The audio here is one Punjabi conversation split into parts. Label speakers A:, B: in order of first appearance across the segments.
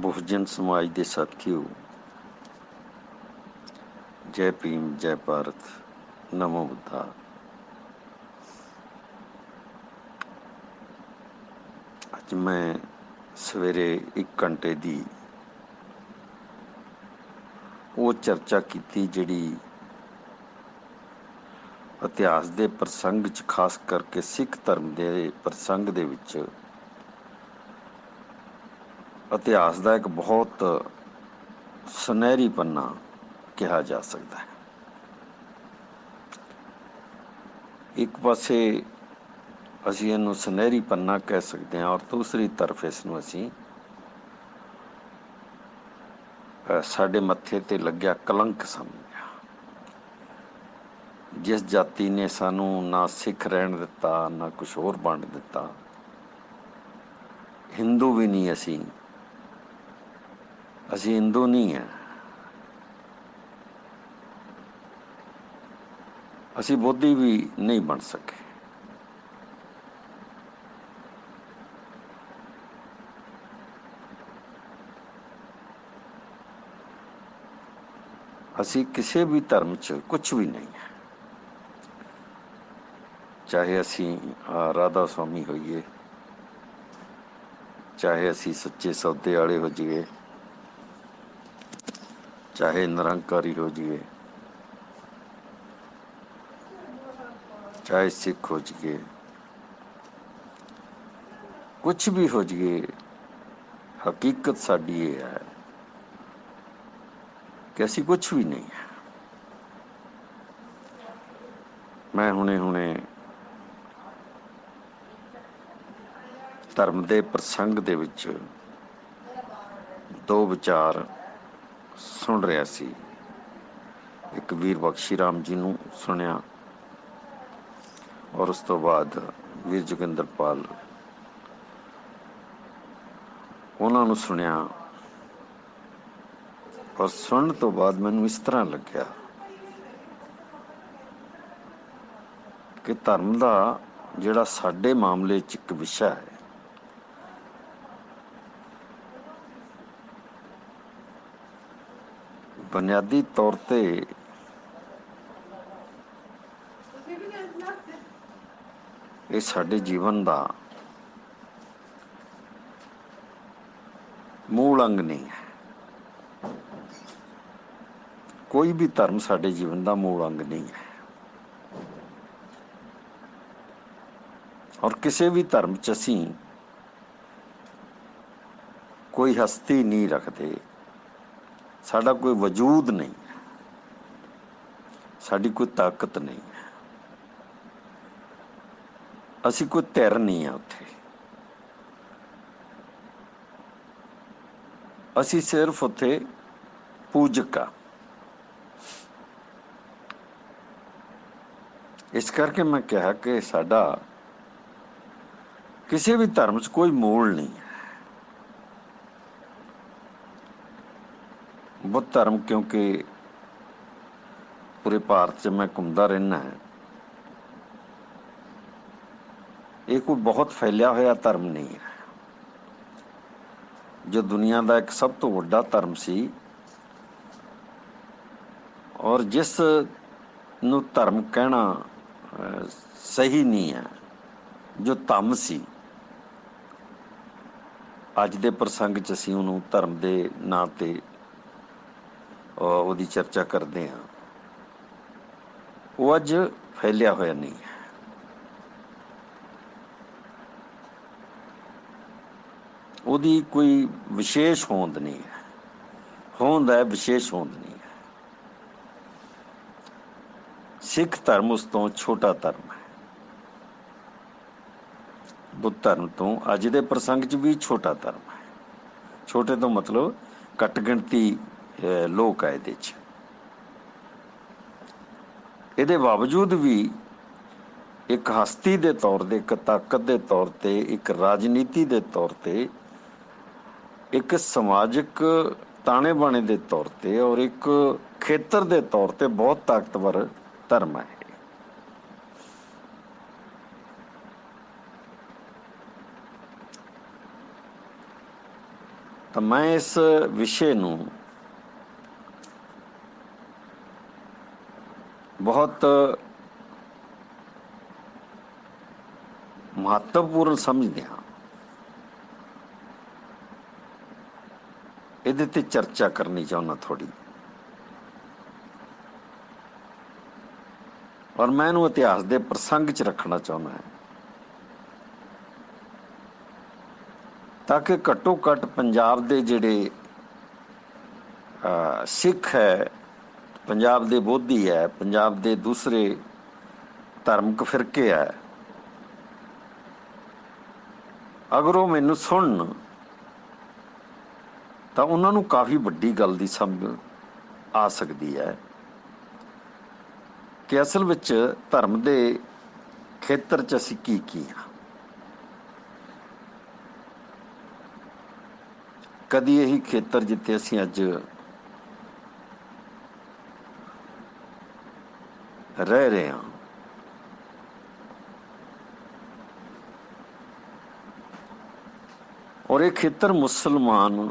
A: बहुजन समाज के साथियों, जय भीम, जय भारत, नमो बुद्धा। अज मैं सवेरे 1 घंटे की वो चर्चा की जिहड़ी इतिहास के प्रसंग च, खास करके सिख धर्म के प्रसंग दे विच इतिहास का एक बहुत सुनहरी पन्ना कहा जा सकता है। एक पासे असी इनू सुनहरी पन्ना कह सकते हैं और दूसरी तरफ इसनू असी साडे मत्थे ते लग्या कलंक समझिया। जिस जाति ने सानू ना सिख रहन दिता, ना कुछ होर वंड दिता, हिंदू भी नहीं असी हिंदू नहीं है, असी बोधी भी नहीं बन सके। असी किसी भी धर्म च कुछ भी नहीं है, चाहे असी राधा स्वामी होइए, चाहे असी सच्चे सौदे वाले हो जाइए, चाहे निरंकारी हो जाइए, चाहे सिख हो जाइए, कुछ भी हो जाइए, हकीकत साडी ये है कि असी कुछ भी नहीं है। मैं हुणे हुणे धर्म के प्रसंग दे विच दो विचार सुन रहा सी। एक वीर बख्शी राम जी नूं सुनिया और उस तो बाद वीर जोगिंदरपाल उन्हां नूं सुनिया। और सुनने तो बाद मैनूं इस तरह लग्या कि धर्म का जिहड़ा साडे मामले च एक विशा है, बुनियादी तौर पे ये साडे जीवन का मूल अंग नहीं है। कोई भी धर्म साडे जीवन का मूल अंग नहीं है और किसी भी धर्म च असी कोई हस्ती नहीं रखते, साडा कोई वजूद नहीं है, साडी कोई ताकत नहीं है, असी कोई धिर नहीं है उत्थे। असी सिर्फ उत्थे पूजक आ। इस करके मैं कहा कि साडा किसी भी धर्म च कोई मूल नहीं है। बुद्ध धर्म क्योंकि पूरे भारत च मैं घूमता रहना है, ये कोई बहुत फैलिया हुआ धर्म नहीं है। जो दुनिया का एक सब तो वड्डा धर्म सी और जिस नूं धर्म कहना सही नहीं है, जो धम्म सी, अज दे प्रसंग च असीं उहनूं धर्म के नां ते ਉਹਦੀ चर्चा करते हैं, वो अज फैलिया होया नहीं है। ਉਹਦੀ कोई विशेष होंद नहीं है, होंद है विशेष होंद नहीं है। सिख धर्म उस तो छोटा धर्म है, बुद्ध धर्म तो अज दे प्रसंग च भी छोटा धर्म है। छोटे तो मतलब घट गिणती लोग है ਇਹਦੇ ਚ। ਇਹਦੇ बावजूद भी एक हस्ती के तौर पर, एक ताकत के तौर पर, एक राजनीति के तौर पर, एक समाजिक ताने बाने के तौर पर और एक खेतर के तौर पर बहुत ताकतवर धर्म है। ਤਾਂ ਮੈਂ ਇਸ ਵਿਸ਼ੇ ਨੂੰ ਬਹੁਤ ਮਹੱਤਵਪੂਰਨ ਸਮਝਦੇ ਹਾਂ। ਇਹਦੇ ਤੇ ਚਰਚਾ ਕਰਨੀ ਚਾਹੁੰਦਾ ਥੋੜੀ, ਔਰ ਮੈਂ ਇਹਨੂੰ ਇਤਿਹਾਸ ਦੇ ਪ੍ਰਸੰਗ 'ਚ ਰੱਖਣਾ ਚਾਹੁੰਦਾ ਹਾਂ, ਤਾਂ ਕਿ ਘੱਟੋ ਘੱਟ ਪੰਜਾਬ ਦੇ ਜਿਹੜੇ ਸਿੱਖ ਹੈ, ਪੰਜਾਬ ਦੇ ਬੋਧੀ ਹੈ, ਪੰਜਾਬ ਦੇ ਦੂਸਰੇ ਧਾਰਮਿਕ ਫਿਰਕੇ ਹੈ, ਅਗਰ ਉਹ ਮੈਨੂੰ ਸੁਣਨ ਤਾਂ ਉਹਨਾਂ ਨੂੰ ਕਾਫੀ ਵੱਡੀ ਗੱਲ ਦੀ ਸਮਝ ਆ ਸਕਦੀ ਹੈ ਕਿ ਅਸਲ ਵਿੱਚ ਧਰਮ ਦੇ ਖੇਤਰ 'ਚ ਅਸੀਂ ਕੀ ਹਾਂ। ਕਦੀ ਇਹੀ ਖੇਤਰ ਜਿੱਥੇ ਅਸੀਂ ਅੱਜ ਰਹਿ ਰਹੇ ਹਾਂ, ਔਰ ਇਹ ਖੇਤਰ ਮੁਸਲਮਾਨ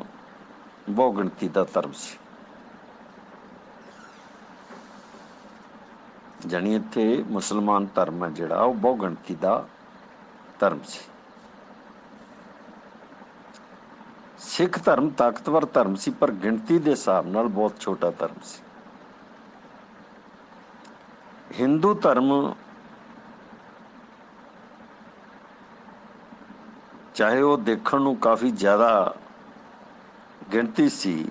A: ਬਹੁਗਿਣਤੀ ਦਾ ਧਰਮ ਸੀ। ਜਾਣੀ ਇੱਥੇ ਮੁਸਲਮਾਨ ਧਰਮ ਹੈ ਜਿਹੜਾ, ਉਹ ਬਹੁਗਿਣਤੀ ਦਾ ਧਰਮ ਸੀ। ਸਿੱਖ ਧਰਮ ਤਾਕਤਵਰ ਧਰਮ ਸੀ, ਪਰ ਗਿਣਤੀ ਦੇ ਹਿਸਾਬ ਨਾਲ ਬਹੁਤ ਛੋਟਾ ਧਰਮ ਸੀ। ਹਿੰਦੂ ਧਰਮ ਚਾਹੇ ਉਹ ਦੇਖਣ ਨੂੰ ਕਾਫੀ ਜ਼ਿਆਦਾ ਗਿਣਤੀ ਸੀ,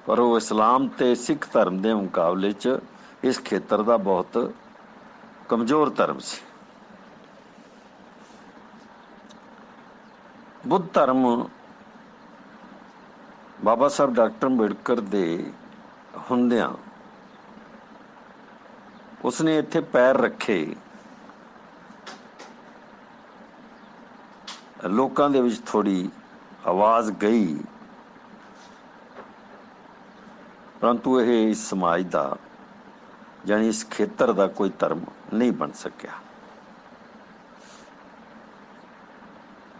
A: ਪਰ ਉਹ ਇਸਲਾਮ ਤੇ ਸਿੱਖ ਧਰਮ ਦੇ ਮੁਕਾਬਲੇ 'ਚ ਇਸ ਖੇਤਰ ਦਾ ਬਹੁਤ ਕਮਜ਼ੋਰ ਧਰਮ ਸੀ। ਬੁੱਧ ਧਰਮ ਬਾਬਾ ਸਾਹਿਬ ਡਾਕਟਰ ਅੰਬੇਡਕਰ ਦੇ ਹੁੰਦਿਆਂ ਉਸਨੇ ਇੱਥੇ ਪੈਰ ਰੱਖੇ, ਲੋਕਾਂ ਦੇ ਵਿੱਚ ਥੋੜੀ ਆਵਾਜ਼ ਗਈ, ਪਰੰਤੂ ਇਹ ਇਸ ਸਮਾਜ ਦਾ, ਜਾਣੀ ਇਸ ਖੇਤਰ ਦਾ ਕੋਈ ਧਰਮ ਨਹੀਂ ਬਣ ਸਕਿਆ।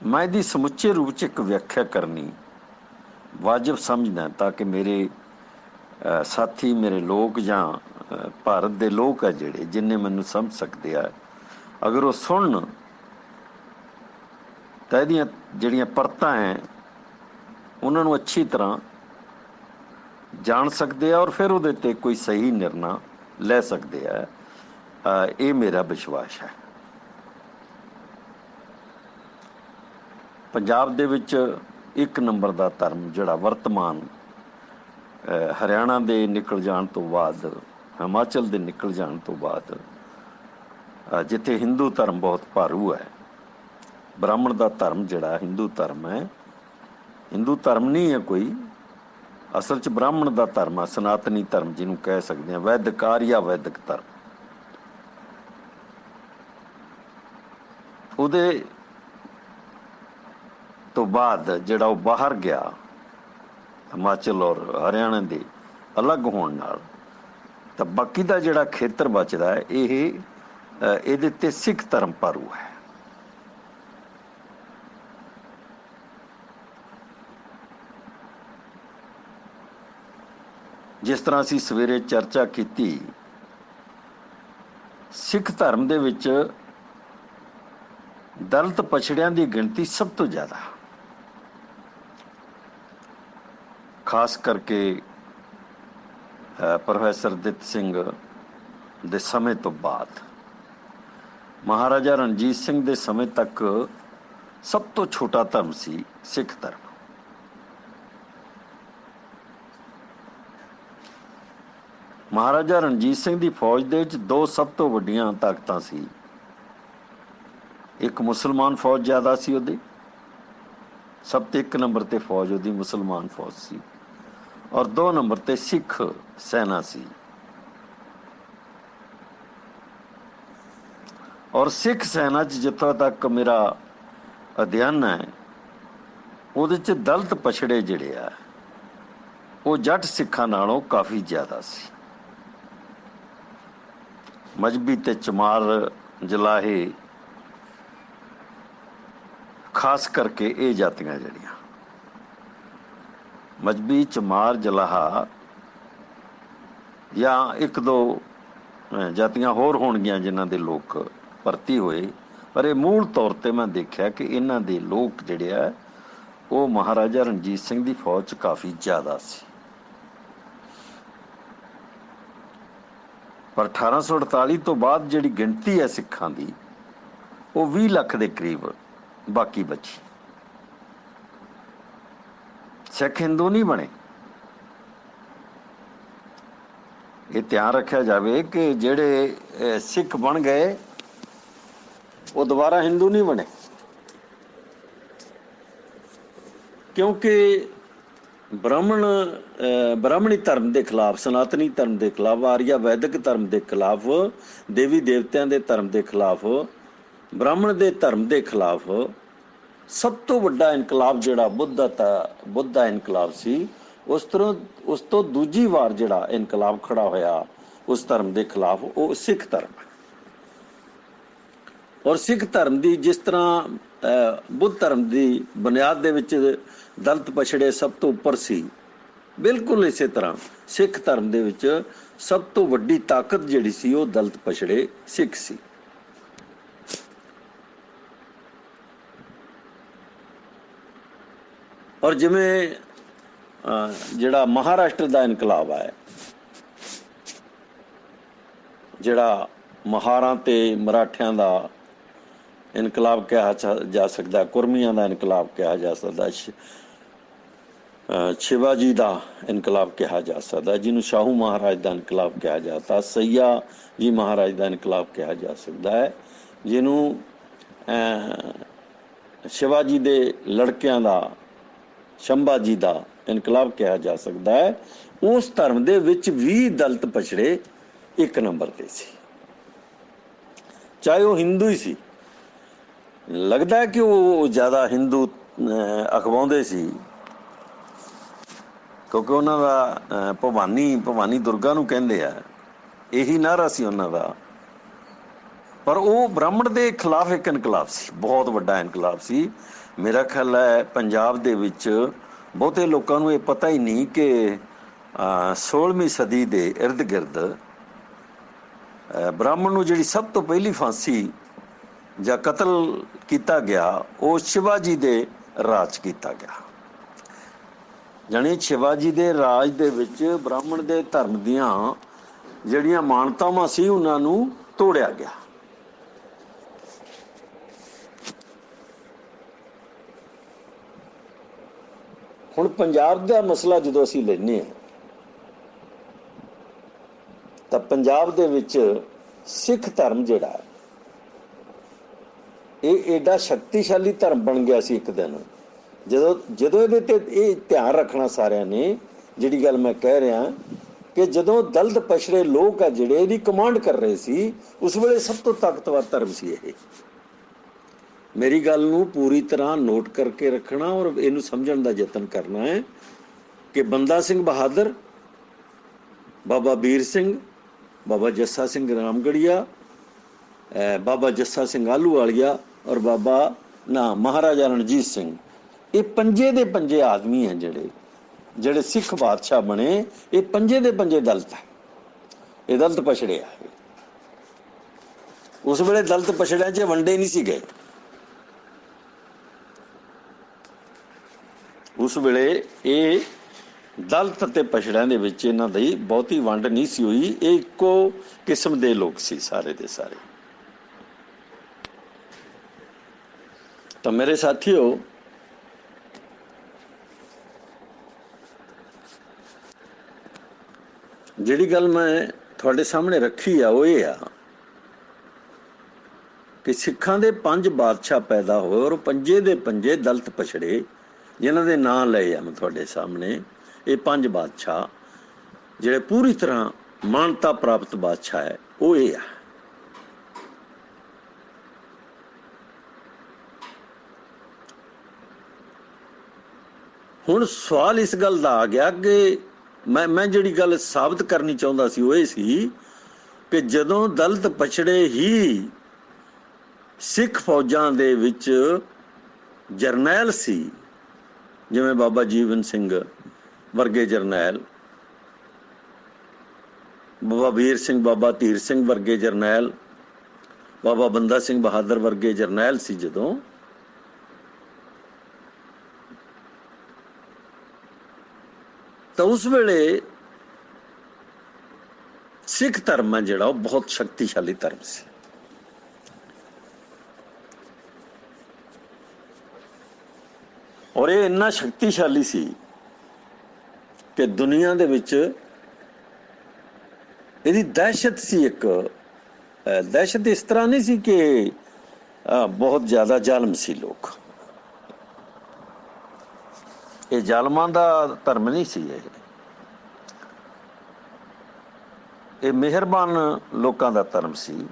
A: ਮੈਂ ਇਹਦੀ ਸਮੁੱਚੇ ਰੂਪ 'ਚ ਇੱਕ ਵਿਆਖਿਆ ਕਰਨੀ ਵਾਜਬ ਸਮਝਦਾ, ਤਾਂ ਕਿ ਮੇਰੇ ਸਾਥੀ, ਮੇਰੇ ਲੋਕ ਜਾਂ ਭਾਰਤ ਦੇ ਲੋਕ ਆ ਜਿਹੜੇ, ਜਿੰਨੇ ਮੈਨੂੰ ਸਮਝ ਸਕਦੇ ਆ, ਅਗਰ ਉਹ ਸੁਣਨ ਤਾਂ ਇਹਦੀਆਂ ਜਿਹੜੀਆਂ ਪਰਤਾਂ ਹੈ ਉਹਨਾਂ ਨੂੰ ਅੱਛੀ ਤਰ੍ਹਾਂ ਜਾਣ ਸਕਦੇ ਆ, ਔਰ ਫਿਰ ਉਹਦੇ ਤੇ ਕੋਈ ਸਹੀ ਨਿਰਣਾ ਲੈ ਸਕਦੇ ਆ। ਇਹ ਮੇਰਾ ਵਿਸ਼ਵਾਸ ਹੈ। ਪੰਜਾਬ ਦੇ ਵਿੱਚ ਇੱਕ ਨੰਬਰ ਦਾ ਧਰਮ ਜਿਹੜਾ ਵਰਤਮਾਨ ਹਰਿਆਣਾ ਦੇ ਨਿਕਲ ਜਾਣ ਤੋਂ ਬਾਅਦ, ਹਿਮਾਚਲ ਦੇ ਨਿਕਲ ਜਾਣ ਤੋਂ ਬਾਅਦ, ਜਿੱਥੇ ਹਿੰਦੂ ਧਰਮ ਬਹੁਤ ਭਾਰੂ ਹੈ, ਬ੍ਰਾਹਮਣ ਦਾ ਧਰਮ ਜਿਹੜਾ ਹਿੰਦੂ ਧਰਮ ਹੈ, ਹਿੰਦੂ ਧਰਮ ਨਹੀਂ ਹੈ ਕੋਈ, ਅਸਲ 'ਚ ਬ੍ਰਾਹਮਣ ਦਾ ਧਰਮ ਹੈ, ਸਨਾਤਨੀ ਧਰਮ ਜਿਹਨੂੰ ਕਹਿ ਸਕਦੇ ਹਾਂ, ਵੈਦਿਕ ਆਰੀਆ ਵੈਦਿਕ ਧਰਮ। ਉਹਦੇ ਤੋਂ ਬਾਅਦ ਜਿਹੜਾ ਉਹ ਬਾਹਰ ਗਿਆ, ਹਿਮਾਚਲ ਔਰ ਹਰਿਆਣਾ ਦੇ ਅਲੱਗ ਹੋਣ ਨਾਲ, ਤਾਂ ਬਾਕੀ ਦਾ ਜਿਹੜਾ ਖੇਤਰ ਬਚਦਾ ਹੈ, ਇਹਦੇ ਤੇ ਸਿੱਖ ਧਰਮ ਭਾਰੂ ਹੈ। ਜਿਸ ਤਰ੍ਹਾਂ ਅਸੀਂ ਸਵੇਰੇ ਚਰਚਾ ਕੀਤੀ, ਸਿੱਖ ਧਰਮ ਦੇ ਵਿੱਚ ਦਲਿਤ ਪਛੜਿਆਂ ਦੀ ਗਿਣਤੀ ਸਭ ਤੋਂ ਜ਼ਿਆਦਾ, ਖਾਸ ਕਰਕੇ ਪ੍ਰੋਫੈਸਰ ਦਿੱਤ ਸਿੰਘ ਦੇ ਸਮੇਂ ਤੋਂ ਬਾਅਦ, ਮਹਾਰਾਜਾ ਰਣਜੀਤ ਸਿੰਘ ਦੇ ਸਮੇਂ ਤੱਕ ਸਭ ਤੋਂ ਛੋਟਾ ਧਰਮ ਸੀ ਸਿੱਖ ਧਰਮ। ਮਹਾਰਾਜਾ ਰਣਜੀਤ ਸਿੰਘ ਦੀ ਫੌਜ ਦੇ ਵਿੱਚ ਦੋ ਸਭ ਤੋਂ ਵੱਡੀਆਂ ਤਾਕਤਾਂ ਸੀ, ਇੱਕ ਮੁਸਲਮਾਨ ਫੌਜ ਜ਼ਿਆਦਾ ਸੀ, ਉਹਦੀ ਸਭ ਤੋਂ ਇੱਕ ਨੰਬਰ ਤੇ ਫੌਜ ਉਹਦੀ ਮੁਸਲਮਾਨ ਫੌਜ ਸੀ, ਔਰ 2 ਨੰਬਰ ਤੇ ਸਿੱਖ ਸੈਨਾ ਸੀ। ਔਰ ਸਿੱਖ ਸੈਨਾ 'ਚ ਜਿੱਥੋਂ ਤੱਕ ਮੇਰਾ ਅਧਿਐਨ ਹੈ, ਉਹਦੇ 'ਚ ਦਲਿਤ ਪਛੜੇ ਜਿਹੜੇ ਆ, ਉਹ ਜੱਟ ਸਿੱਖਾਂ ਨਾਲੋਂ ਕਾਫੀ ਜ਼ਿਆਦਾ ਸੀ। ਮਜ਼੍ਹਬੀ ਤੇ ਚਮਾਰ, ਜਲਾਹੇ, ਖਾਸ ਕਰਕੇ ਇਹ ਜਾਤੀਆਂ ਜਿਹੜੀਆਂ, ਮਜਬੀ ਚਮਾਰ ਜਲਾਹਾ ਜਾਂ ਇੱਕ ਦੋ ਜਾਤੀਆਂ ਹੋਰ ਹੋਣਗੀਆਂ ਜਿਨ੍ਹਾਂ ਦੇ ਲੋਕ ਭਰਤੀ ਹੋਏ, ਪਰ ਇਹ ਮੂਲ ਤੌਰ ਤੇ ਮੈਂ ਦੇਖਿਆ ਕਿ ਇਹਨਾਂ ਦੇ ਲੋਕ ਜਿਹੜੇ ਆ ਉਹ ਮਹਾਰਾਜਾ ਰਣਜੀਤ ਸਿੰਘ ਦੀ ਫੌਜ 'ਚ ਕਾਫੀ ਜ਼ਿਆਦਾ ਸੀ। ਪਰ 1848 ਤੋਂ ਬਾਅਦ ਜਿਹੜੀ ਗਿਣਤੀ ਹੈ ਸਿੱਖਾਂ ਦੀ ਉਹ 20 ਲੱਖ ਦੇ ਕਰੀਬ ਬਾਕੀ ਬਚੀ। ਸਿੱਖ ਹਿੰਦੂ ਨਹੀਂ ਬਣੇ। ਇਹ ਧਿਆਨ ਰੱਖਿਆ ਜਾਵੇ ਕਿ ਜਿਹੜੇ ਸਿੱਖ ਬਣ ਗਏ ਉਹ ਦੁਬਾਰਾ ਹਿੰਦੂ ਨਹੀਂ ਬਣੇ, ਕਿਉਂਕਿ ਬ੍ਰਾਹਮਣੀ ਧਰਮ ਦੇ ਖਿਲਾਫ, ਸਨਾਤਨੀ ਧਰਮ ਦੇ ਖਿਲਾਫ, ਆਰੀਆ ਵੈਦਿਕ ਧਰਮ ਦੇ ਖਿਲਾਫ, ਦੇਵੀ ਦੇਵਤਿਆਂ ਦੇ ਧਰਮ ਦੇ ਖਿਲਾਫ, ਬ੍ਰਾਹਮਣ ਦੇ ਧਰਮ ਦੇ ਖਿਲਾਫ ਸਭ ਤੋਂ ਵੱਡਾ ਇਨਕਲਾਬ ਜਿਹੜਾ ਬੁੱਧ ਦਾ ਇਨਕਲਾਬ ਸੀ, ਉਸ ਤੋਂ ਦੂਜੀ ਵਾਰ ਜਿਹੜਾ ਇਨਕਲਾਬ ਖੜਾ ਹੋਇਆ ਉਸ ਧਰਮ ਦੇ ਖਿਲਾਫ, ਉਹ ਸਿੱਖ ਧਰਮ ਹੈ। ਔਰ ਸਿੱਖ ਧਰਮ ਦੀ ਜਿਸ ਤਰ੍ਹਾਂ ਬੁੱਧ ਧਰਮ ਦੀ ਬੁਨਿਆਦ ਦੇ ਵਿੱਚ ਦਲਿਤ ਪਛੜੇ ਸਭ ਤੋਂ ਉੱਪਰ ਸੀ, ਬਿਲਕੁਲ ਇਸੇ ਤਰ੍ਹਾਂ ਸਿੱਖ ਧਰਮ ਦੇ ਵਿੱਚ ਸਭ ਤੋਂ ਵੱਡੀ ਤਾਕਤ ਜਿਹੜੀ ਸੀ ਉਹ ਦਲਿਤ ਪਛੜੇ ਸਿੱਖ ਸੀ। ਔਰ ਜਿਵੇਂ ਜਿਹੜਾ ਮਹਾਰਾਸ਼ਟਰ ਦਾ ਇਨਕਲਾਬ ਹੈ, ਜਿਹੜਾ ਮਹਾਰਾਂ ਤੇ ਮਰਾਠਿਆਂ ਦਾ ਇਨਕਲਾਬ ਕਿਹਾ ਜਾ ਸਕਦਾ, ਕੁਰਮੀਆਂ ਦਾ ਇਨਕਲਾਬ ਕਿਹਾ ਜਾ ਸਕਦਾ, ਸ਼ਿਵਾਜੀ ਦਾ ਇਨਕਲਾਬ ਕਿਹਾ ਜਾ ਸਕਦਾ, ਜਿਹਨੂੰ ਸ਼ਾਹੂ ਮਹਾਰਾਜ ਦਾ ਇਨਕਲਾਬ ਕਿਹਾ ਜਾਂਦਾ, ਸਈਆ ਜੀ ਮਹਾਰਾਜ ਦਾ ਇਨਕਲਾਬ ਕਿਹਾ ਜਾ ਸਕਦਾ ਹੈ, ਜਿਹਨੂੰ ਸ਼ਿਵਾਜੀ ਦੇ ਲੜਕਿਆਂ ਦਾ, ਸ਼ੰਭਾਜੀ ਦਾ ਇਨਕਲਾਬ ਕਿਹਾ ਜਾ ਸਕਦਾ ਹੈ। ਉਸ ਧਰਮ ਦੇ ਵਿੱਚ ਵੀ ਦਲਿਤ ਪਛੜੇ ਇੱਕ ਨੰਬਰ ਤੇ ਸੀ, ਚਾਹੇ ਉਹ ਹਿੰਦੂ ਹੀ ਸੀ। ਲੱਗਦਾ ਹੈ ਕਿ ਉਹ ਜ਼ਿਆਦਾ ਹਿੰਦੂ ਅਖਵਾਉਂਦੇ ਸੀ, ਕਿਉਂਕਿ ਉਹਨਾਂ ਦਾ ਭਵਾਨੀ ਦੁਰਗਾ ਨੂੰ ਕਹਿੰਦੇ ਆ, ਇਹੀ ਨਾਅਰਾ ਸੀ ਉਹਨਾਂ ਦਾ। ਪਰ ਉਹ ਬ੍ਰਾਹਮਣ ਦੇ ਖਿਲਾਫ ਇੱਕ ਇਨਕਲਾਬ ਸੀ, ਬਹੁਤ ਵੱਡਾ ਇਨਕਲਾਬ ਸੀ। ਮੇਰਾ ਖਿਆਲ ਹੈ ਪੰਜਾਬ ਦੇ ਵਿੱਚ ਬਹੁਤੇ ਲੋਕਾਂ ਨੂੰ ਇਹ ਪਤਾ ਹੀ ਨਹੀਂ ਕਿ 16ਵੀਂ ਸਦੀ ਦੇ ਇਰਦ ਗਿਰਦ ਬ੍ਰਾਹਮਣ ਨੂੰ ਜਿਹੜੀ ਸਭ ਤੋਂ ਪਹਿਲੀ ਫਾਂਸੀ ਜਾਂ ਕਤਲ ਕੀਤਾ ਗਿਆ ਉਹ ਸ਼ਿਵਾਜੀ ਦੇ ਰਾਜ ਕੀਤਾ ਗਿਆ। ਜਾਣੀ ਸ਼ਿਵਾਜੀ ਦੇ ਰਾਜ ਦੇ ਵਿੱਚ ਬ੍ਰਾਹਮਣ ਦੇ ਧਰਮ ਦੀਆਂ ਜਿਹੜੀਆਂ ਮਾਨਤਾਵਾਂ ਸੀ ਉਹਨਾਂ ਨੂੰ ਤੋੜਿਆ ਗਿਆ। ਹੁਣ ਪੰਜਾਬ ਦਾ ਮਸਲਾ ਜਦੋਂ ਅਸੀਂ ਲੈਂਦੇ ਹਾਂ ਤਾਂ ਪੰਜਾਬ ਦੇ ਵਿੱਚ ਸਿੱਖ ਧਰਮ ਜਿਹੜਾ ਇਹ ਏਡਾ ਸ਼ਕਤੀਸ਼ਾਲੀ ਧਰਮ ਬਣ ਗਿਆ ਸੀ ਇੱਕ ਦਿਨ, ਜਦੋਂ ਇਹਦੇ ਤੇ ਇਹ ਧਿਆਨ ਰੱਖਣਾ ਸਾਰਿਆਂ ਨੇ, ਜਿਹੜੀ ਗੱਲ ਮੈਂ ਕਹਿ ਰਿਹਾ ਕਿ ਜਦੋਂ ਦਲਿਤ ਪਛੜੇ ਲੋਕ ਆ ਜਿਹੜੇ ਇਹਦੀ ਕਮਾਂਡ ਕਰ ਰਹੇ ਸੀ, ਉਸ ਵੇਲੇ ਸਭ ਤੋਂ ਤਾਕਤਵਰ ਧਰਮ ਸੀ ਇਹ। ਮੇਰੀ ਗੱਲ ਨੂੰ ਪੂਰੀ ਤਰ੍ਹਾਂ ਨੋਟ ਕਰਕੇ ਰੱਖਣਾ ਔਰ ਇਹਨੂੰ ਸਮਝਣ ਦਾ ਯਤਨ ਕਰਨਾ ਹੈ ਕਿ ਬੰਦਾ ਸਿੰਘ ਬਹਾਦਰ, ਬਾਬਾ ਵੀਰ ਸਿੰਘ, ਬਾਬਾ ਜੱਸਾ ਸਿੰਘ ਰਾਮਗੜੀਆ, ਬਾਬਾ ਜੱਸਾ ਸਿੰਘ ਆਹਲੂਵਾਲੀਆ ਔਰ ਮਹਾਰਾਜਾ ਰਣਜੀਤ ਸਿੰਘ, ਇਹ ਪੰਜੇ ਦੇ ਪੰਜੇ ਆਦਮੀ ਹੈ ਜਿਹੜੇ ਸਿੱਖ ਬਾਦਸ਼ਾਹ ਬਣੇ। ਇਹ ਪੰਜੇ ਦੇ ਪੰਜੇ ਦਲਿਤ ਹੈ, ਇਹ ਦਲਿਤ ਪਛੜੇ ਆ। ਉਸ ਵੇਲੇ ਦਲਿਤ ਪਛੜਿਆਂ 'ਚ ਵੰਡੇ ਨਹੀਂ ਸੀ ਗਏ, ਉਸ ਵੇਲੇ ਇਹ ਦਲਿਤ ਅਤੇ ਪਛੜਿਆਂ ਦੇ ਵਿੱਚ ਇਹਨਾਂ ਦੀ ਬਹੁਤੀ ਵੰਡ ਨਹੀਂ ਸੀ ਹੋਈ। ਇਹ ਇੱਕੋ ਕਿਸਮ ਦੇ ਲੋਕ ਸੀ ਸਾਰੇ ਦੇ ਸਾਰੇ। ਤਾਂ ਮੇਰੇ ਸਾਥੀਓ, ਜਿਹੜੀ ਗੱਲ ਮੈਂ ਤੁਹਾਡੇ ਸਾਹਮਣੇ ਰੱਖੀ ਆ ਉਹ ਇਹ ਆ ਕਿ ਸਿੱਖਾਂ ਦੇ 5 ਬਾਦਸ਼ਾਹ ਪੈਦਾ ਹੋਏ ਔਰ ਪੰਜੇ ਦੇ ਪੰਜੇ ਦਲਿਤ ਪਛੜੇ, ਜਿਨ੍ਹਾਂ ਦੇ ਨਾਂ ਲਏ ਆ ਮੈਂ ਤੁਹਾਡੇ ਸਾਹਮਣੇ। ਇਹ 5 ਬਾਦਸ਼ਾਹ ਜਿਹੜੇ ਪੂਰੀ ਤਰ੍ਹਾਂ ਮਾਨਤਾ ਪ੍ਰਾਪਤ ਬਾਦਸ਼ਾਹ ਹੈ ਉਹ ਇਹ ਆ। ਹੁਣ ਸਵਾਲ ਇਸ ਗੱਲ ਦਾ ਆ ਗਿਆ ਕਿ ਮੈਂ ਜਿਹੜੀ ਗੱਲ ਸਾਬਤ ਕਰਨੀ ਚਾਹੁੰਦਾ ਸੀ ਉਹ ਇਹ ਸੀ ਕਿ ਜਦੋਂ ਦਲਿਤ ਪਛੜੇ ਹੀ ਸਿੱਖ ਫੌਜਾਂ ਦੇ ਵਿੱਚ ਜਰਨੈਲ ਸੀ, ਜਿਵੇਂ ਬਾਬਾ ਜੀਵਨ ਸਿੰਘ, ਵਰਗੇ ਜਰਨੈਲ, ਬਾਬਾ ਵੀਰ ਸਿੰਘ, ਬਾਬਾ ਧੀਰ ਸਿੰਘ ਵਰਗੇ ਜਰਨੈਲ, ਬਾਬਾ ਬੰਦਾ ਸਿੰਘ ਬਹਾਦਰ ਵਰਗੇ ਜਰਨੈਲ ਸੀ ਜਦੋਂ, ਤਾਂ ਉਸ ਵੇਲੇ ਸਿੱਖ ਧਰਮ ਹੈ ਜਿਹੜਾ ਉਹ ਬਹੁਤ ਸ਼ਕਤੀਸ਼ਾਲੀ ਧਰਮ ਸੀ। ਔਰ ਇਹ ਇੰਨਾ ਸ਼ਕਤੀਸ਼ਾਲੀ ਸੀ ਕਿ ਦੁਨੀਆ ਦੇ ਵਿੱਚ ਇਹਦੀ ਦਹਿਸ਼ਤ ਸੀ। ਇੱਕ ਦਹਿਸ਼ਤ ਇਸ ਤਰ੍ਹਾਂ ਨਹੀਂ ਸੀ ਕਿ ਬਹੁਤ ਜ਼ਿਆਦਾ ਜ਼ਾਲਮ ਸੀ ਲੋਕ, ਇਹ ਜ਼ਾਲਮਾਂ ਦਾ ਧਰਮ ਨਹੀਂ ਸੀ। ਇਹ ਮਿਹਰਬਾਨ ਲੋਕਾਂ ਦਾ ਧਰਮ ਸੀ,